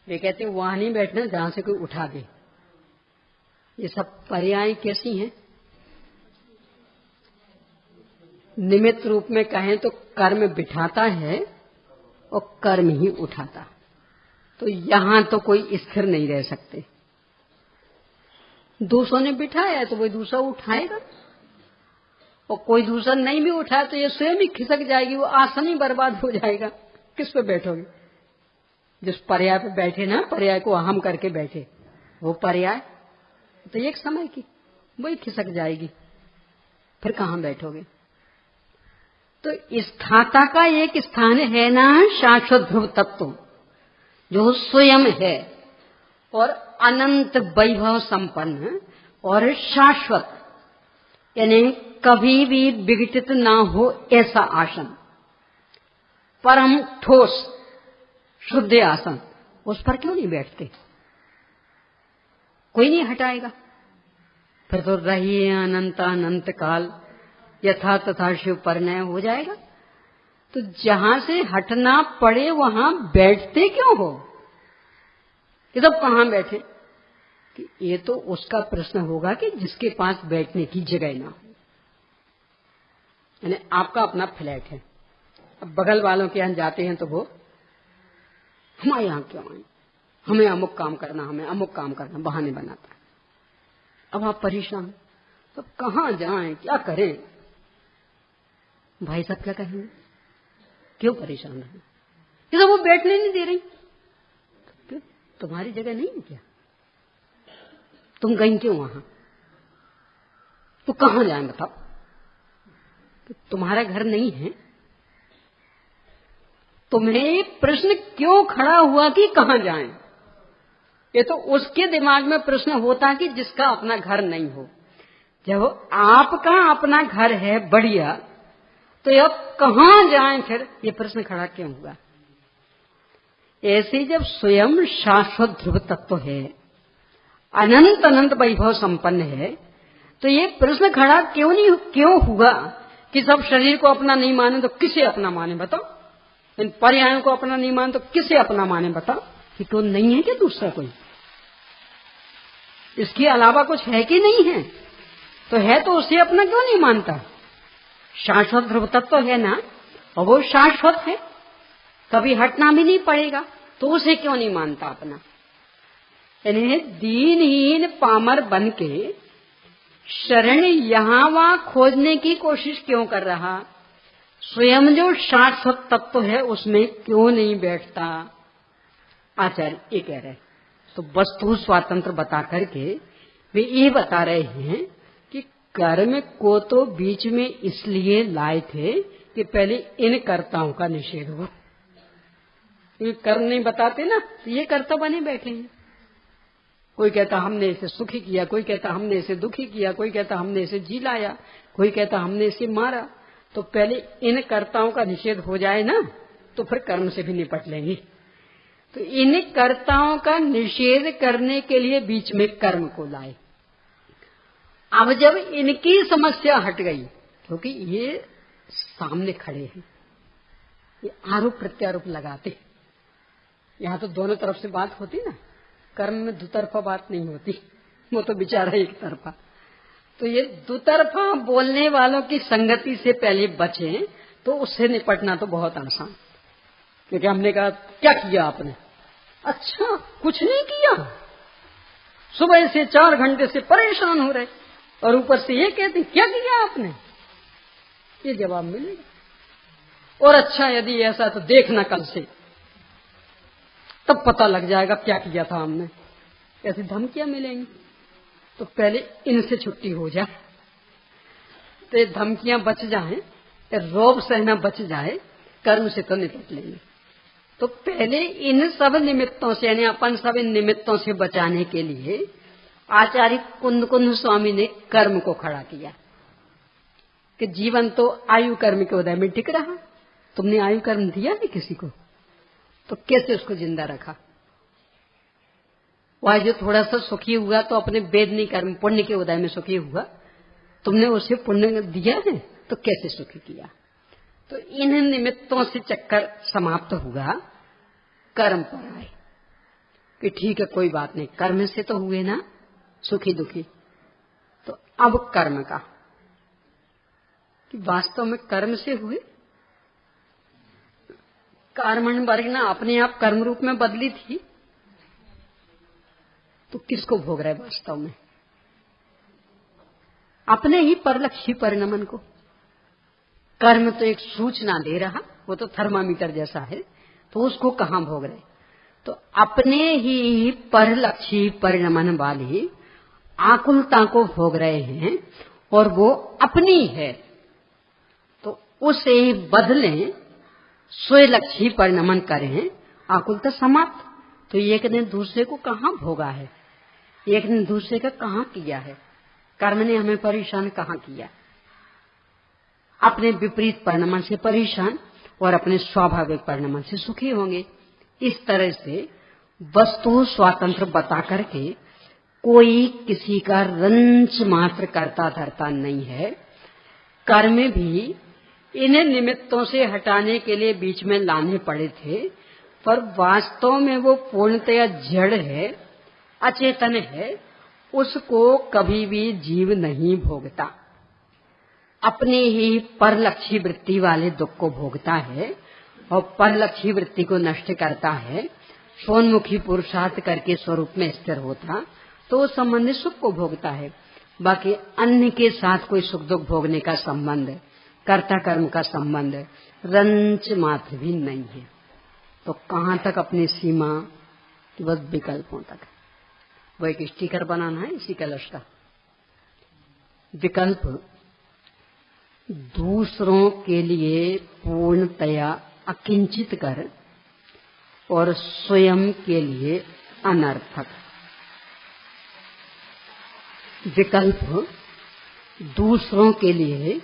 वे कहते हैं वहां नहीं बैठना जहां से कोई उठा दे। ये सब पर्याय कैसी हैं? निमित्त रूप में कहें तो कर्म बिठाता है और कर्म ही उठाता। तो यहां तो कोई स्थिर नहीं रह सकते। दूसरों ने बिठाया तो वही दूसरा उठाएगा, और कोई दूसरा नहीं भी उठाया तो ये स्वयं ही खिसक जाएगी, वो आसन ही बर्बाद हो जाएगा। किस पे बैठोगे? जिस पर्याय पे बैठे ना, पर्याय को अहम करके बैठे, वो पर्याय तो एक समय की वही खिसक जाएगी, फिर कहां बैठोगे? तो स्थाता का एक स्थान है ना शाश्वत ध्रुव तत्व, जो स्वयं है और अनंत वैभव संपन्न और शाश्वत, यानी कभी भी विघटित ना हो ऐसा आसन, परम ठोस शुद्ध आसन, उस पर क्यों नहीं बैठते? कोई नहीं हटाएगा। फिर तो रहिए अनंत अनंत काल, यथा तथा शिव परिणय हो जाएगा। तो जहां से हटना पड़े वहां बैठते क्यों हो? ये तो कहां बैठे? कि ये तो उसका प्रश्न होगा कि जिसके पास बैठने की जगह ना हो। यानी आपका अपना फ्लैट है, अब बगल वालों के यहां जाते हैं तो वो हमारे यहां क्यों आए, हमें अमुक काम करना, हमें अमुक काम करना, बहाने बनाता है। अब आप परेशान, तो कहां जाएं, क्या करें? भाई साहब क्या कहेंगे? क्यों परेशान है? ये तो वो बैठने नहीं दे रही। क्यों? तुम्हारी जगह नहीं है क्या? तुम गई क्यों वहां? तो कहां जाएं बताओ? तो तुम्हारा घर नहीं है? तुम्हें प्रश्न क्यों खड़ा हुआ कि कहां जाएं? ये तो उसके दिमाग में प्रश्न होता है कि जिसका अपना घर नहीं हो। जब आपका अपना घर है बढ़िया, तो अब कहां जाएं फिर? ये प्रश्न खड़ा क्यों हुआ? ऐसे जब स्वयं शाश्वत ध्रुव तत्व है, अनंत अनंत वैभव संपन्न है, तो ये प्रश्न खड़ा क्यों हुआ कि सब शरीर को अपना नहीं माने तो किसे अपना माने बताओ? इन पर्यायों को अपना नहीं माने तो किसे अपना माने बताओ? कि तो नहीं है कि दूसरा कोई, इसके अलावा कुछ है कि नहीं है? तो है तो उसे अपना क्यों नहीं मानता? शाश्वत ध्रुव तत्व है ना, और वो शाश्वत है, कभी हटना भी नहीं पड़ेगा, तो उसे क्यों नहीं मानता अपना? यानी दीनहीन पामर बन के शरण यहां वहां खोजने की कोशिश क्यों कर रहा? स्वयं जो शाश्वत तत्व है उसमें क्यों नहीं बैठता? आचार्य ये कह रहे, तो वस्तु स्वातंत्र बता करके वे ये बता रहे हैं कि कर्म को तो बीच में इसलिए लाए थे कि पहले इन कर्ताओं का निषेध हो। ये कर्म नहीं बताते ना, तो ये कर्ता बने बैठे हैं। कोई कहता हमने इसे सुखी किया, कोई कहता हमने इसे दुखी किया, कोई कहता हमने इसे जी लाया, कोई कहता हमने इसे मारा। तो पहले इन कर्ताओं का निषेध हो जाए ना, तो फिर कर्म से भी निपट लेंगे। तो इन कर्ताओं का निषेध करने के लिए बीच में कर्म को लाए। अब जब इनकी समस्या हट गई, क्योंकि ये सामने खड़े हैं, ये आरोप प्रत्यारोप लगाते, यहां तो दोनों तरफ से बात होती ना, कर्म में दुतरफा बात नहीं होती, वो तो बेचारा एक तरफा। तो ये दुतरफा बोलने वालों की संगति से पहले बचें, तो उससे निपटना तो बहुत आसान। क्योंकि हमने कहा क्या किया आपने? अच्छा कुछ नहीं किया, सुबह से 4 घंटे से परेशान हो रहे, और ऊपर से ये कहते क्या किया आपने? ये जवाब मिलेगा। और अच्छा यदि ऐसा तो देखना कल से, तब पता लग जाएगा क्या किया था हमने। ऐसी धमकियां मिलेंगी। तो पहले इनसे छुट्टी हो जाए, तो ये धमकियां बच जाएं, रौब सहना बच जाए, कर्म से तो निपट लेंगे। तो पहले इन सब निमित्तों से, यानी अपन सब इन निमित्तों से बचाने के लिए आचार्य कुंद कुंद स्वामी ने कर्म को खड़ा किया कि जीवन तो आयु कर्म के उदय में टिक रहा। तुमने आयु कर्म दिया है किसी को, तो कैसे उसको जिंदा रखा? वह जो थोड़ा सा सुखी हुआ तो अपने वेदनी कर्म पुण्य के उदय में सुखी हुआ, तुमने उसे पुण्य दिया है तो कैसे सुखी किया? तो इन निमित्तों से चक्कर समाप्त हुआ, कर्म पर आए कि ठीक है कोई बात नहीं, कर्म से तो हुए ना सुखी दुखी। तो अब कर्म का कि वास्तव में कर्म से हुए, कर्मण वर्गना अपने आप कर्म रूप में बदली थी, तो किसको भोग रहे वास्तव में? अपने ही परलक्षी परिणमन को। कर्म तो एक सूचना दे रहा, वो तो थर्मामीटर जैसा है, तो उसको कहाँ भोग रहे? तो अपने ही परलक्षी परिणमन वाली आकुलता को भोग रहे हैं, और वो अपनी है। तो उसे बदलें, स्वलक्षी परिणमन करें, आकुलता समाप्त। तो एक ने दूसरे को कहाँ भोगा है? एक ने दूसरे का कहाँ किया है? कर्म ने हमें परेशान कहाँ किया? अपने विपरीत परिणमन से परेशान और अपने स्वाभाविक परिणमन से सुखी होंगे। इस तरह से वस्तु स्वातंत्र बता करके कोई किसी का रंच मात्र करता धरता नहीं है। कर्म भी इन्हें निमित्तों से हटाने के लिए बीच में लाने पड़े थे, पर वास्तव में वो पूर्णतया जड़ है, अचेतन है, उसको कभी भी जीव नहीं भोगता। अपने ही परलक्षी वृत्ति वाले दुख को भोगता है और परलक्षी वृत्ति को नष्ट करता है। स्वोन्मुखी पुरुषार्थ करके स्वरूप में स्थिर होता तो वो संबंधित सुख को भोगता है। बाकी अन्य के साथ कोई सुख दुख भोगने का संबंध, कर्ता कर्म का संबंध रंच मात्र भी नहीं है। तो कहाँ तक अपनी सीमा? बस विकल्पों तक। वो एक स्टिकर बनाना है इसी कलश का। विकल्प दूसरों के लिए पूर्णतया अकिंचित कर और स्वयं के लिए अनर्थक। विकल्प दूसरों के लिए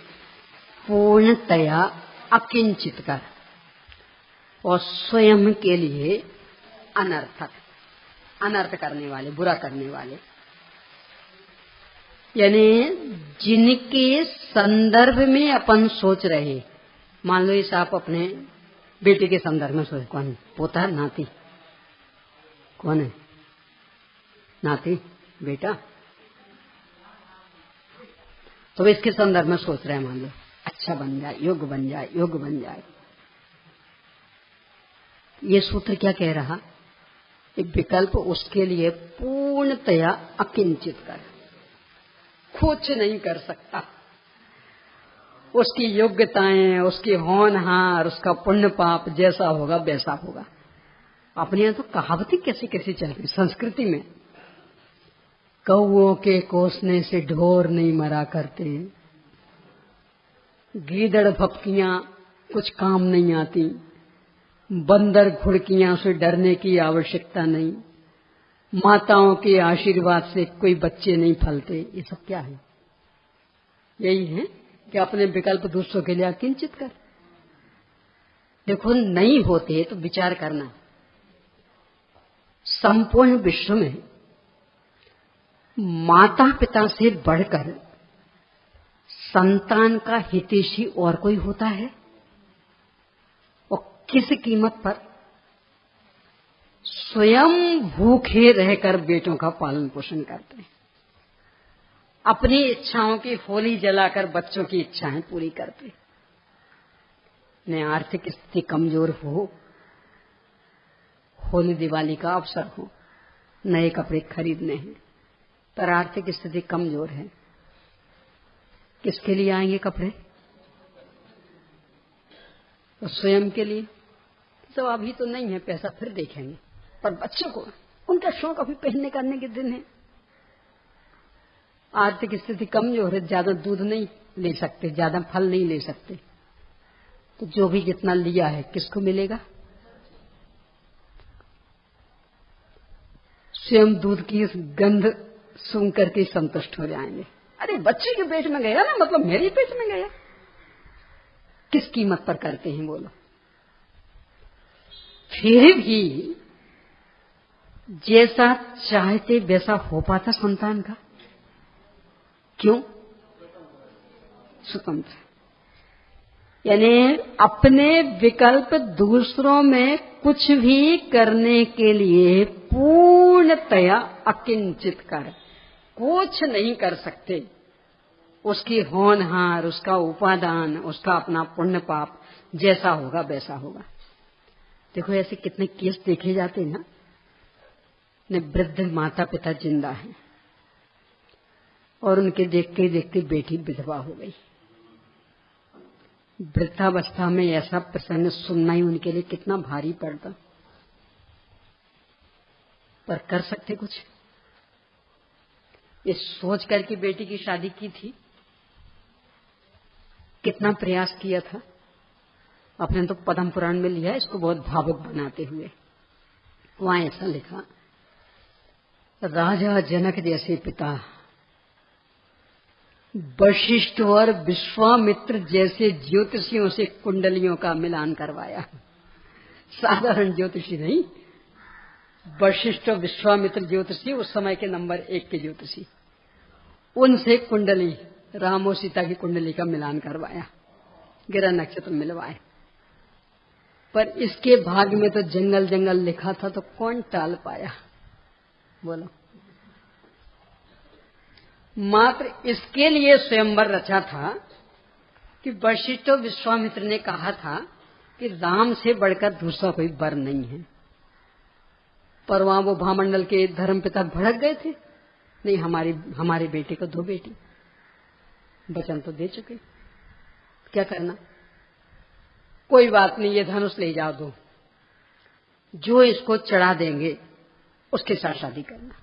पूर्णतया अकिंचित कर और स्वयं के लिए अनर्थक। अनर्थ करने वाले, बुरा करने वाले, यानी जिनके संदर्भ में अपन सोच रहे। मान लो इस आप अपने बेटे के संदर्भ में सोच, कौन पोता है? नाती? कौन है नाती? बेटा। तो इसके संदर्भ में सोच रहे हैं, मान लो अच्छा बन जाए, योग्य बन जाए, योग्य बन जाए। ये सूत्र क्या कह रहा? एक विकल्प उसके लिए पूर्णतया अकिंचित कर, कुछ नहीं कर सकता। उसकी योग्यताएं, उसकी होनहार, उसका पुण्य पाप जैसा होगा वैसा होगा। अपने यहाँ तो कहावतें कैसी कैसी चल रही संस्कृति में। कौओं के कोसने से ढोर नहीं मरा करते, गीदड़ भपकियां कुछ काम नहीं आती, बंदर घुड़कियां से डरने की आवश्यकता नहीं, माताओं के आशीर्वाद से कोई बच्चे नहीं फलते। ये सब क्या है? यही है कि अपने विकल्प दूसरों के लिए अकिंचित कर। देखो नहीं होते तो विचार करना। संपूर्ण विश्व में माता पिता से बढ़कर संतान का हितैषी और कोई होता है? और किस कीमत पर? स्वयं भूखे रहकर बेटों का पालन पोषण करते हैं, अपनी इच्छाओं की होली जलाकर बच्चों की इच्छाएं पूरी करते हैं। न आर्थिक स्थिति कमजोर हो, होली दिवाली का अवसर हो, नए कपड़े खरीदने हैं, पर आर्थिक स्थिति कमजोर है, किसके लिए आएंगे कपड़े? तो स्वयं के लिए। तो अभी तो नहीं है पैसा, फिर देखेंगे, पर बच्चों को उनका शौक अभी पहनने करने के दिन है। आर्थिक स्थिति कमजोर है, ज्यादा दूध नहीं ले सकते, ज्यादा फल नहीं ले सकते, तो जो भी जितना लिया है किसको मिलेगा? स्वयं दूध की इस गंध सूंघ करके संतुष्ट हो जाएंगे। अरे बच्चे के पेट में गया ना, मतलब मेरे पेट में गया। किस कीमत पर करते हैं बोलो? फिर भी जैसा चाहते वैसा हो पाता संतान का? क्यों? स्वतंत्र, यानी अपने विकल्प दूसरों में कुछ भी करने के लिए पूर्णतया अकिंचित कर, कुछ नहीं कर सकते। उसकी होनहार, उसका उपादान, उसका अपना पुण्य पाप जैसा होगा वैसा होगा। देखो ऐसे कितने केस देखे जाते हैं ना। वृद्ध माता पिता जिंदा हैं, और उनके देखते देखते बेटी विधवा हो गई। वृद्धावस्था में ऐसा प्रसंग सुनना ही उनके लिए कितना भारी पड़ता, पर कर सकते कुछ। ये सोच करके बेटी की शादी की थी, कितना प्रयास किया था। आपने तो पद्म पुराण में लिया है इसको बहुत भावुक बनाते हुए। वहां ऐसा लिखा, राजा जनक जैसे पिता, वशिष्ठ और विश्वामित्र जैसे ज्योतिषियों से कुंडलियों का मिलान करवाया। साधारण ज्योतिषी नहीं, वशिष्ठ और विश्वामित्र ज्योतिषी, उस समय के नंबर 1 के ज्योतिषी, उनसे कुंडली, राम और सीता की कुंडली का मिलान करवाया, ग्रह नक्षत्र मिलवाए। पर इसके भाग में तो जंगल जंगल लिखा था, तो कौन टाल पाया बोलो। मात्र इसके लिए स्वयंवर रचा था कि वशिष्ठ और विश्वामित्र ने कहा था कि राम से बढ़कर दूसरा कोई वर नहीं है। पर वहां वो भामंडल के धर्मपिता भड़क गए थे, नहीं हमारे बेटे को दो बेटी, वचन तो दे चुके, क्या करना। कोई बात नहीं, ये धनुष ले जाओ, दो, जो इसको चढ़ा देंगे उसके साथ शादी करना।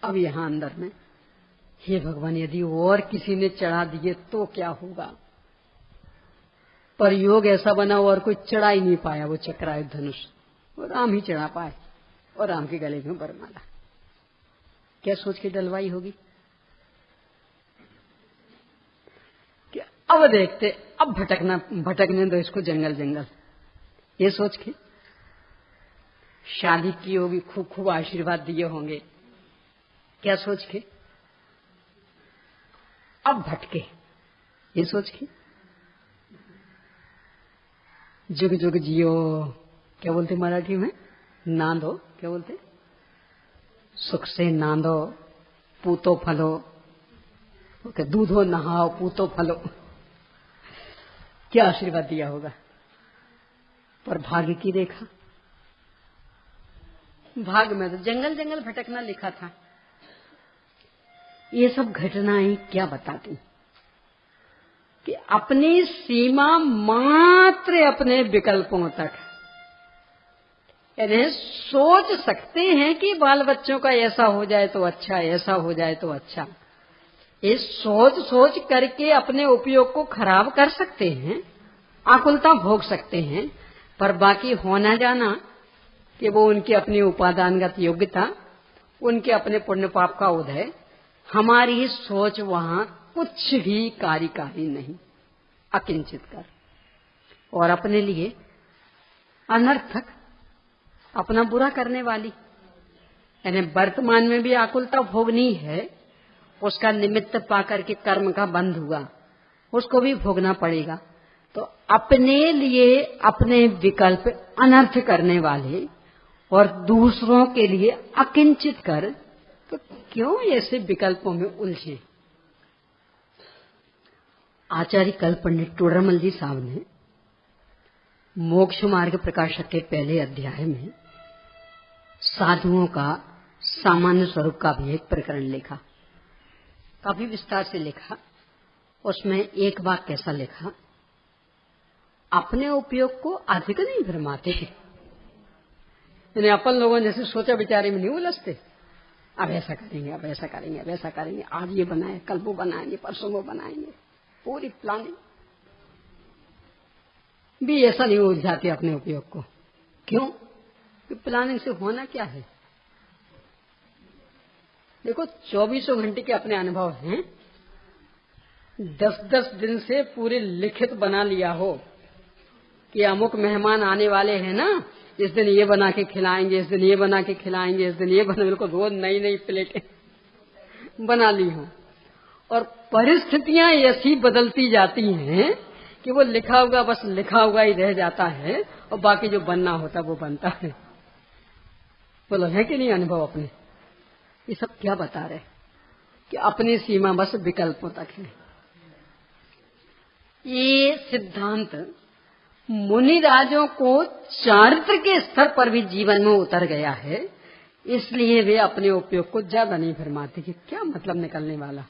अब यहां अंदर में, हे भगवान, यदि और किसी ने चढ़ा दिए तो क्या होगा। पर योग ऐसा बना और कोई चढ़ा ही नहीं पाया वो चक्रायुध धनुष, वो राम ही चढ़ा पाए, और राम के गले में वरमाला। क्या सोच के डलवाई होगी कि अब देखते, अब भटकने दो इसको जंगल जंगल, ये सोच के शादी की होगी, खूब खूब आशीर्वाद दिए होंगे, क्या सोच के अब भटके, ये सोच के जुग जुग जियो, क्या बोलते मराठी में, नांदो, क्या बोलते, सुख से नांदो पूतो फलो, दूधो नहाओ पूतो फलो, क्या आशीर्वाद दिया होगा। पर भाग्य की रेखा, भाग में तो जंगल जंगल भटकना लिखा था। ये सब घटनाएं क्या बताती कि अपनी सीमा मात्र अपने विकल्पों तक, यानी सोच सकते हैं कि बाल बच्चों का ऐसा हो जाए तो अच्छा, ऐसा हो जाए तो अच्छा, ये सोच सोच करके अपने उपयोग को खराब कर सकते हैं, आकुलता भोग सकते हैं, पर बाकी होना जाना कि वो उनकी अपनी उपादानगत योग्यता, उनके अपने पुण्य पाप का उदय, हमारी सोच वहां कुछ भी कार्यकारी नहीं, अकिंचित कर, और अपने लिए अनर्थक, अपना बुरा करने वाली, यानी वर्तमान में भी आकुलता भोगनी है, उसका निमित्त पाकर के कर्म का बंध हुआ, उसको भी भोगना पड़ेगा। तो अपने लिए अपने विकल्प अनर्थ करने वाले और दूसरों के लिए अकिंचित कर, तो क्यों ऐसे विकल्पों में उलझे। आचार्य कल्प पंडित टोडरमल जी साहब ने मोक्ष मार्ग प्रकाशक के पहले अध्याय में साधुओं का सामान्य स्वरूप का भी एक प्रकरण लिखा, काफी विस्तार से लिखा। उसमें एक वाक्य कैसा लिखा, अपने उपयोग को अधिक नहीं भरमाते थे, यानी अपन लोगों ने जैसे सोचा विचारे में नहीं उलझते, अब ऐसा करेंगे, अब ऐसा करेंगे, अब ऐसा करेंगे, आज ये बनाए, कल वो बनाएंगे, परसों वो बनाएंगे, पूरी प्लानिंग भी ऐसा नहीं उलझाते अपने उपयोग को। क्यों? कि प्लानिंग से होना क्या है। देखो 24 घंटे के अपने अनुभव हैं, 10-10 दिन से पूरे लिखित बना लिया हो कि अमुक मेहमान आने वाले हैं ना, इस दिन ये बना के खिलाएंगे, इस दिन ये बना के खिलाएंगे, इस दिन ये बना, बिल्कुल रोज नई नई प्लेटें बना ली हो, और परिस्थितियां ऐसी बदलती जाती हैं कि वो लिखा होगा बस लिखा होगा ही रह जाता है, और बाकी जो बनना होता वो बनता है। बोलो है कि नहीं अनुभव अपने। ये सब क्या बता रहे कि अपनी सीमा बस विकल्पों तक है। ये सिद्धांत मुनि राजों को चारित्र के स्तर पर भी जीवन में उतर गया है, इसलिए वे अपने उपयोग को ज्यादा नहीं भरमाते कि क्या मतलब निकलने वाला,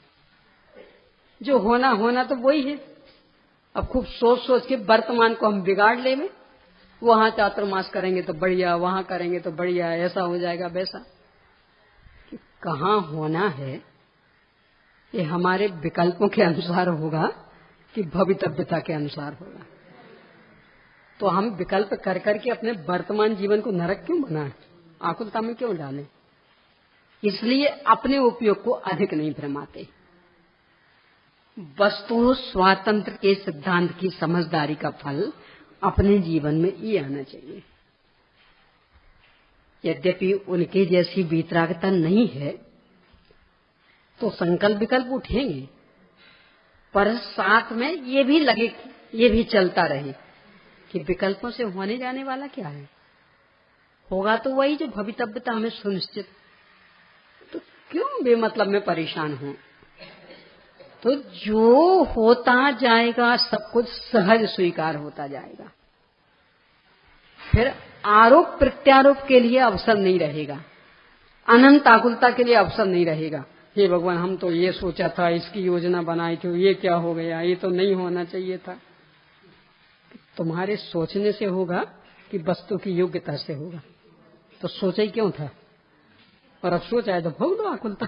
जो होना होना तो वही है। अब खूब सोच सोच के वर्तमान को हम बिगाड़ लेंगे, वहां चातुर्मास करेंगे तो बढ़िया, वहां करेंगे तो बढ़िया, ऐसा हो जाएगा वैसा। कि कहाँ होना है ये हमारे विकल्पों के अनुसार होगा कि भवितव्यता के अनुसार होगा। तो हम विकल्प कर करके अपने वर्तमान जीवन को नरक क्यों बनाएं, आकुलता में क्यों डालें? इसलिए अपने उपयोग को अधिक नहीं भ्रमाते। वस्तु स्वातंत्र के सिद्धांत की समझदारी का फल अपने जीवन में ये आना चाहिए। यद्यपि उनके जैसी वीतरागता नहीं है तो संकल्प विकल्प उठेंगे, पर साथ में ये भी लगे, ये भी चलता रहे कि विकल्पों से होने जाने वाला क्या है, होगा तो वही जो भवितव्यता हमें सुनिश्चित। तो क्यों बेमतलब में परेशान हो? तो जो होता जाएगा सब कुछ सहज स्वीकार होता जाएगा, फिर आरोप प्रत्यारोप के लिए अवसर नहीं रहेगा, अनंत आकुलता के लिए अवसर नहीं रहेगा। हे भगवान, हम तो ये सोचा था, इसकी योजना बनाई थी, ये क्या हो गया, ये तो नहीं होना चाहिए था। तुम्हारे सोचने से होगा कि वस्तु की योग्यता से होगा? तो सोचा ही क्यों था? और अब सोचा है तो भोग लो आकुलता।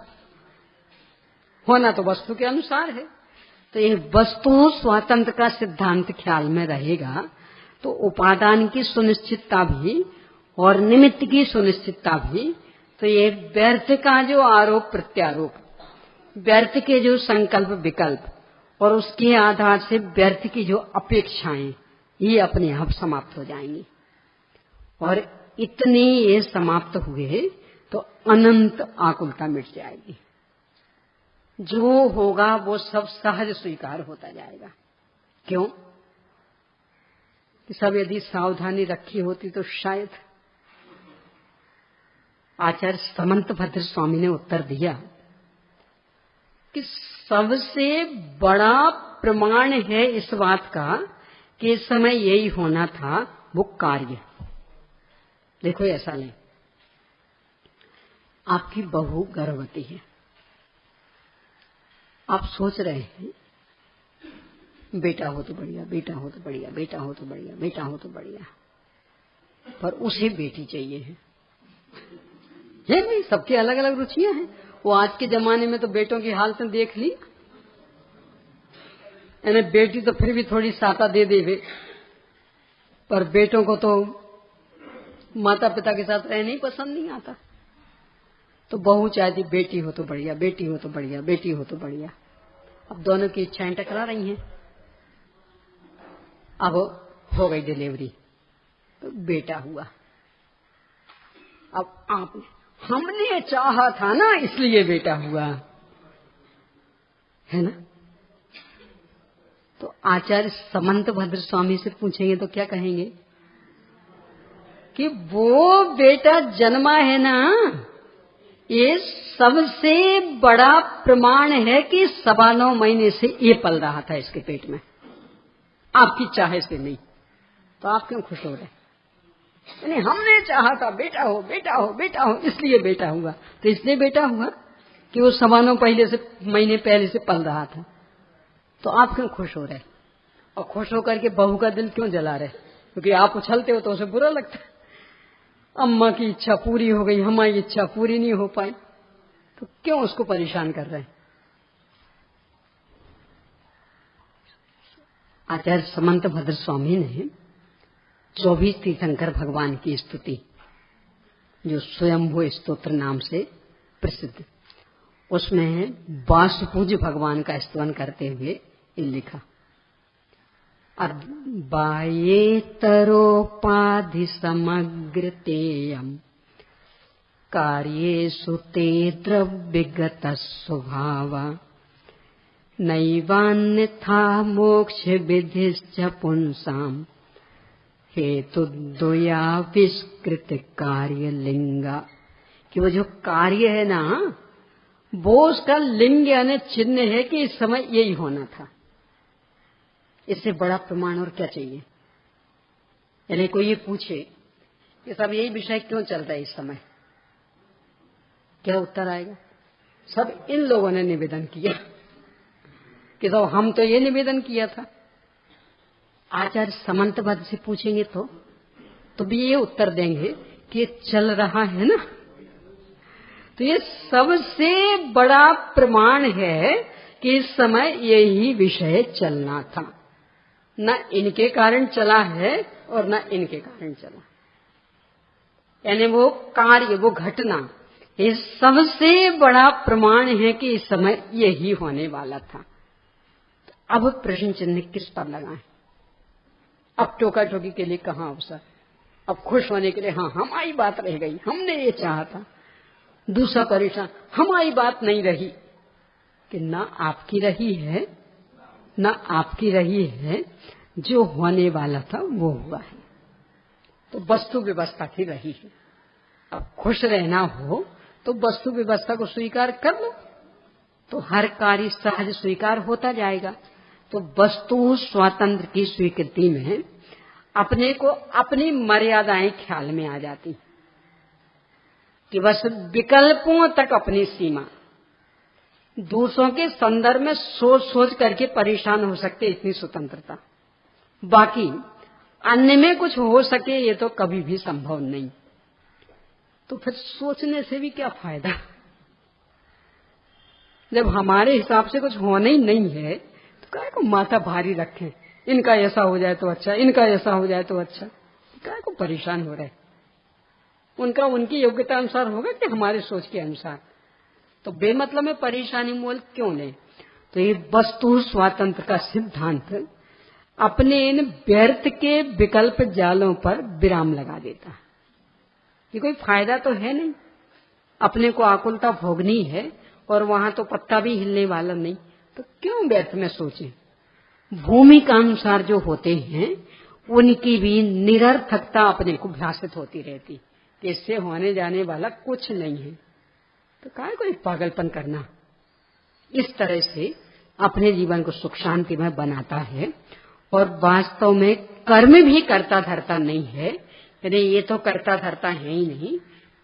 होना तो वस्तु के अनुसार है। तो ये वस्तु स्वातंत्र का सिद्धांत ख्याल में रहेगा तो उपादान की सुनिश्चितता भी और निमित्त की सुनिश्चितता भी, तो ये व्यर्थ का जो आरोप प्रत्यारोप, व्यर्थ के जो संकल्प विकल्प और उसके आधार से व्यर्थ की जो अपेक्षाएं, ये अपने आप समाप्त हो जाएंगी। और इतने ये समाप्त हुए तो अनंत आकुलता मिट जाएगी। जो होगा वो सब सहज स्वीकार होता जाएगा। क्यों? कि सब यदि सावधानी रखी होती तो शायद। आचार्य समंत भद्र स्वामी ने उत्तर दिया कि सबसे बड़ा प्रमाण है इस बात का कि इस समय यही होना था, वो कार्य। देखो ऐसा नहीं, आपकी बहू गर्भवती है, आप सोच रहे हैं बेटा हो तो बढ़िया, बेटा हो तो बढ़िया, बेटा हो तो बढ़िया, बेटा हो तो बढ़िया, पर उसे बेटी चाहिए है नहीं? सबकी अलग अलग रुचियां हैं। वो आज के जमाने में तो बेटों की हालत देख ली, यानी बेटी तो फिर भी थोड़ी साता दे देवे, पर बेटों को तो माता पिता के साथ रहने ही पसंद नहीं आता। तो बहू चाहती बेटी हो तो बढ़िया, बेटी हो तो बढ़िया, बेटी हो तो बढ़िया। अब दोनों की इच्छाएं टकरा रही हैं। अब हो गई डिलीवरी तो बेटा हुआ। अब आपने, हमने चाहा था ना इसलिए बेटा हुआ, है ना? तो आचार्य समंत भद्र स्वामी से पूछेंगे तो क्या कहेंगे कि वो बेटा जन्मा है ना, ये सबसे बड़ा प्रमाण है कि 9.25 महीने से ये पल रहा था इसके पेट में, आपकी चाहे से नहीं। तो आप क्यों खुश हो रहे? यानी हमने चाहा था बेटा हो, बेटा हो, बेटा हो, इसलिए बेटा हुआ। तो इसलिए बेटा हुआ कि वो 9.25 महीने पहले से पल रहा था। तो आप क्यों खुश हो रहे? और खुश होकर के बहू का दिल क्यों जला रहे? क्योंकि आप उछलते हो तो उसे बुरा लगता है। अम्मा की इच्छा पूरी हो गई, हमारी इच्छा पूरी नहीं हो पाई, तो क्यों उसको परेशान कर रहे हैं? आचार्य समंत भद्र स्वामी ने 24 तीर्थंकर भगवान की स्तुति, जो स्वयंभू स्तोत्र नाम से प्रसिद्ध, उसमें वासुपूज्य भगवान का स्तवन करते हुए ये लिखा, बायेतरोपाधि समग्र तेयम् कार्येषु ते द्रव्यगत स्वभाव नैवान्यथा मोक्ष विधिश्च पुंसाम् हेतुद्वया विस्कृत कार्य लिंगा। कि वो जो कार्य है ना, वो उसका लिंग यानी चिन्ह है कि इस समय यही होना था। इससे बड़ा प्रमाण और क्या चाहिए? यानी कोई ये पूछे कि सब यही विषय क्यों चल रहा है इस समय, क्या उत्तर आएगा? सब इन लोगों ने निवेदन किया कि तो हम तो ये निवेदन किया था। आचार्य समंतबद्ध से पूछेंगे तो भी ये उत्तर देंगे कि ये चल रहा है ना। तो ये सबसे बड़ा प्रमाण है कि इस समय यही विषय चलना था। न इनके कारण चला है और न इनके कारण चला, यानी वो कार्य, वो घटना, ये सबसे बड़ा प्रमाण है कि इस समय यही होने वाला था। अब प्रश्न चिन्ह किस पर लगाएं? अब टोका टोकी के लिए कहाँ अवसर? अब खुश होने के लिए हाँ हमारी बात रह गई, हमने ये चाहा था। दूसरा परेशान, हमारी बात नहीं रही, कि ना आपकी रही है ना आपकी रही है, जो होने वाला था वो हुआ है। तो वस्तु व्यवस्था की रही है। अब खुश रहना हो तो वस्तु व्यवस्था को स्वीकार कर लो, तो हर कार्य सहज स्वीकार होता जाएगा। तो वस्तु स्वातंत्र की स्वीकृति में अपने को अपनी मर्यादाएं ख्याल में आ जाती कि बस विकल्पों तक अपनी सीमा, दूसरों के संदर्भ में सोच सोच करके परेशान हो सकते, इतनी स्वतंत्रता। बाकी अन्य में कुछ हो सके ये तो कभी भी संभव नहीं। तो फिर सोचने से भी क्या फायदा, जब हमारे हिसाब से कुछ होना ही नहीं है तो काहे को माथा भारी रखें, इनका ऐसा हो जाए तो अच्छा, इनका ऐसा हो जाए तो अच्छा, काहे को परेशान हो रहे। उनका उनकी योग्यता अनुसार होगा कि हमारे सोच के अनुसार। तो बेमतलब में परेशानी मोल क्यों लें? तो ये वस्तु स्वातंत्र का सिद्धांत अपने इन व्यर्थ के विकल्प जालों पर विराम लगा देता है। ये कोई फायदा तो है नहीं, अपने को आकुलता भोगनी है और वहां तो पत्ता भी हिलने वाला नहीं, तो क्यों व्यर्थ में सोचें। भूमि का अनुसार जो होते हैं उनकी भी निरर्थकता अपने को भाषित होती रहती कि इससे होने जाने वाला कुछ नहीं है, तो काहे कोई पागलपन करना। इस तरह से अपने जीवन को सुख शांति में बनाता है और वास्तव में कर्म भी करता धरता नहीं है। यानी ये तो करता धरता है ही नहीं,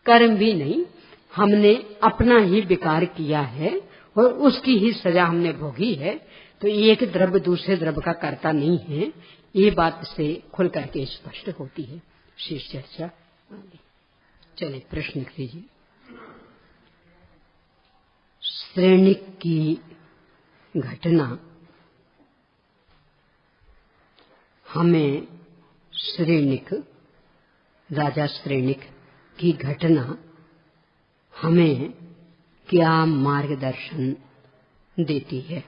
कर्म भी नहीं, हमने अपना ही विकार किया है और उसकी ही सजा हमने भोगी है। तो एक द्रव्य दूसरे द्रव्य का करता नहीं है, ये बात से खुल करके स्पष्ट होती है। शेष चर्चा चले, प्रश्न कीजिए। श्रेणिक की घटना हमें, श्रेणिक राजा श्रेणिक की घटना हमें क्या मार्गदर्शन देती है?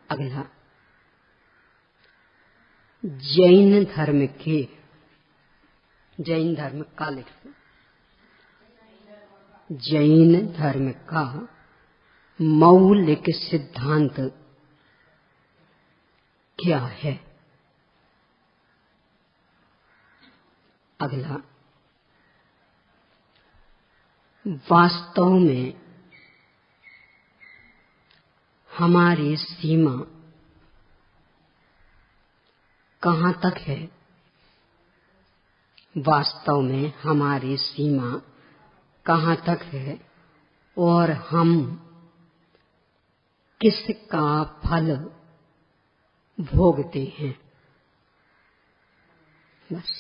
अगला, जैन धर्म के, जैन धर्म का लिखो, जैन धर्म का मौलिक सिद्धांत क्या है? अगला, वास्तव में हमारी सीमा कहाँ तक है? वास्तव में हमारी सीमा कहाँ तक है और हम किसका फल भोगते हैं? बस।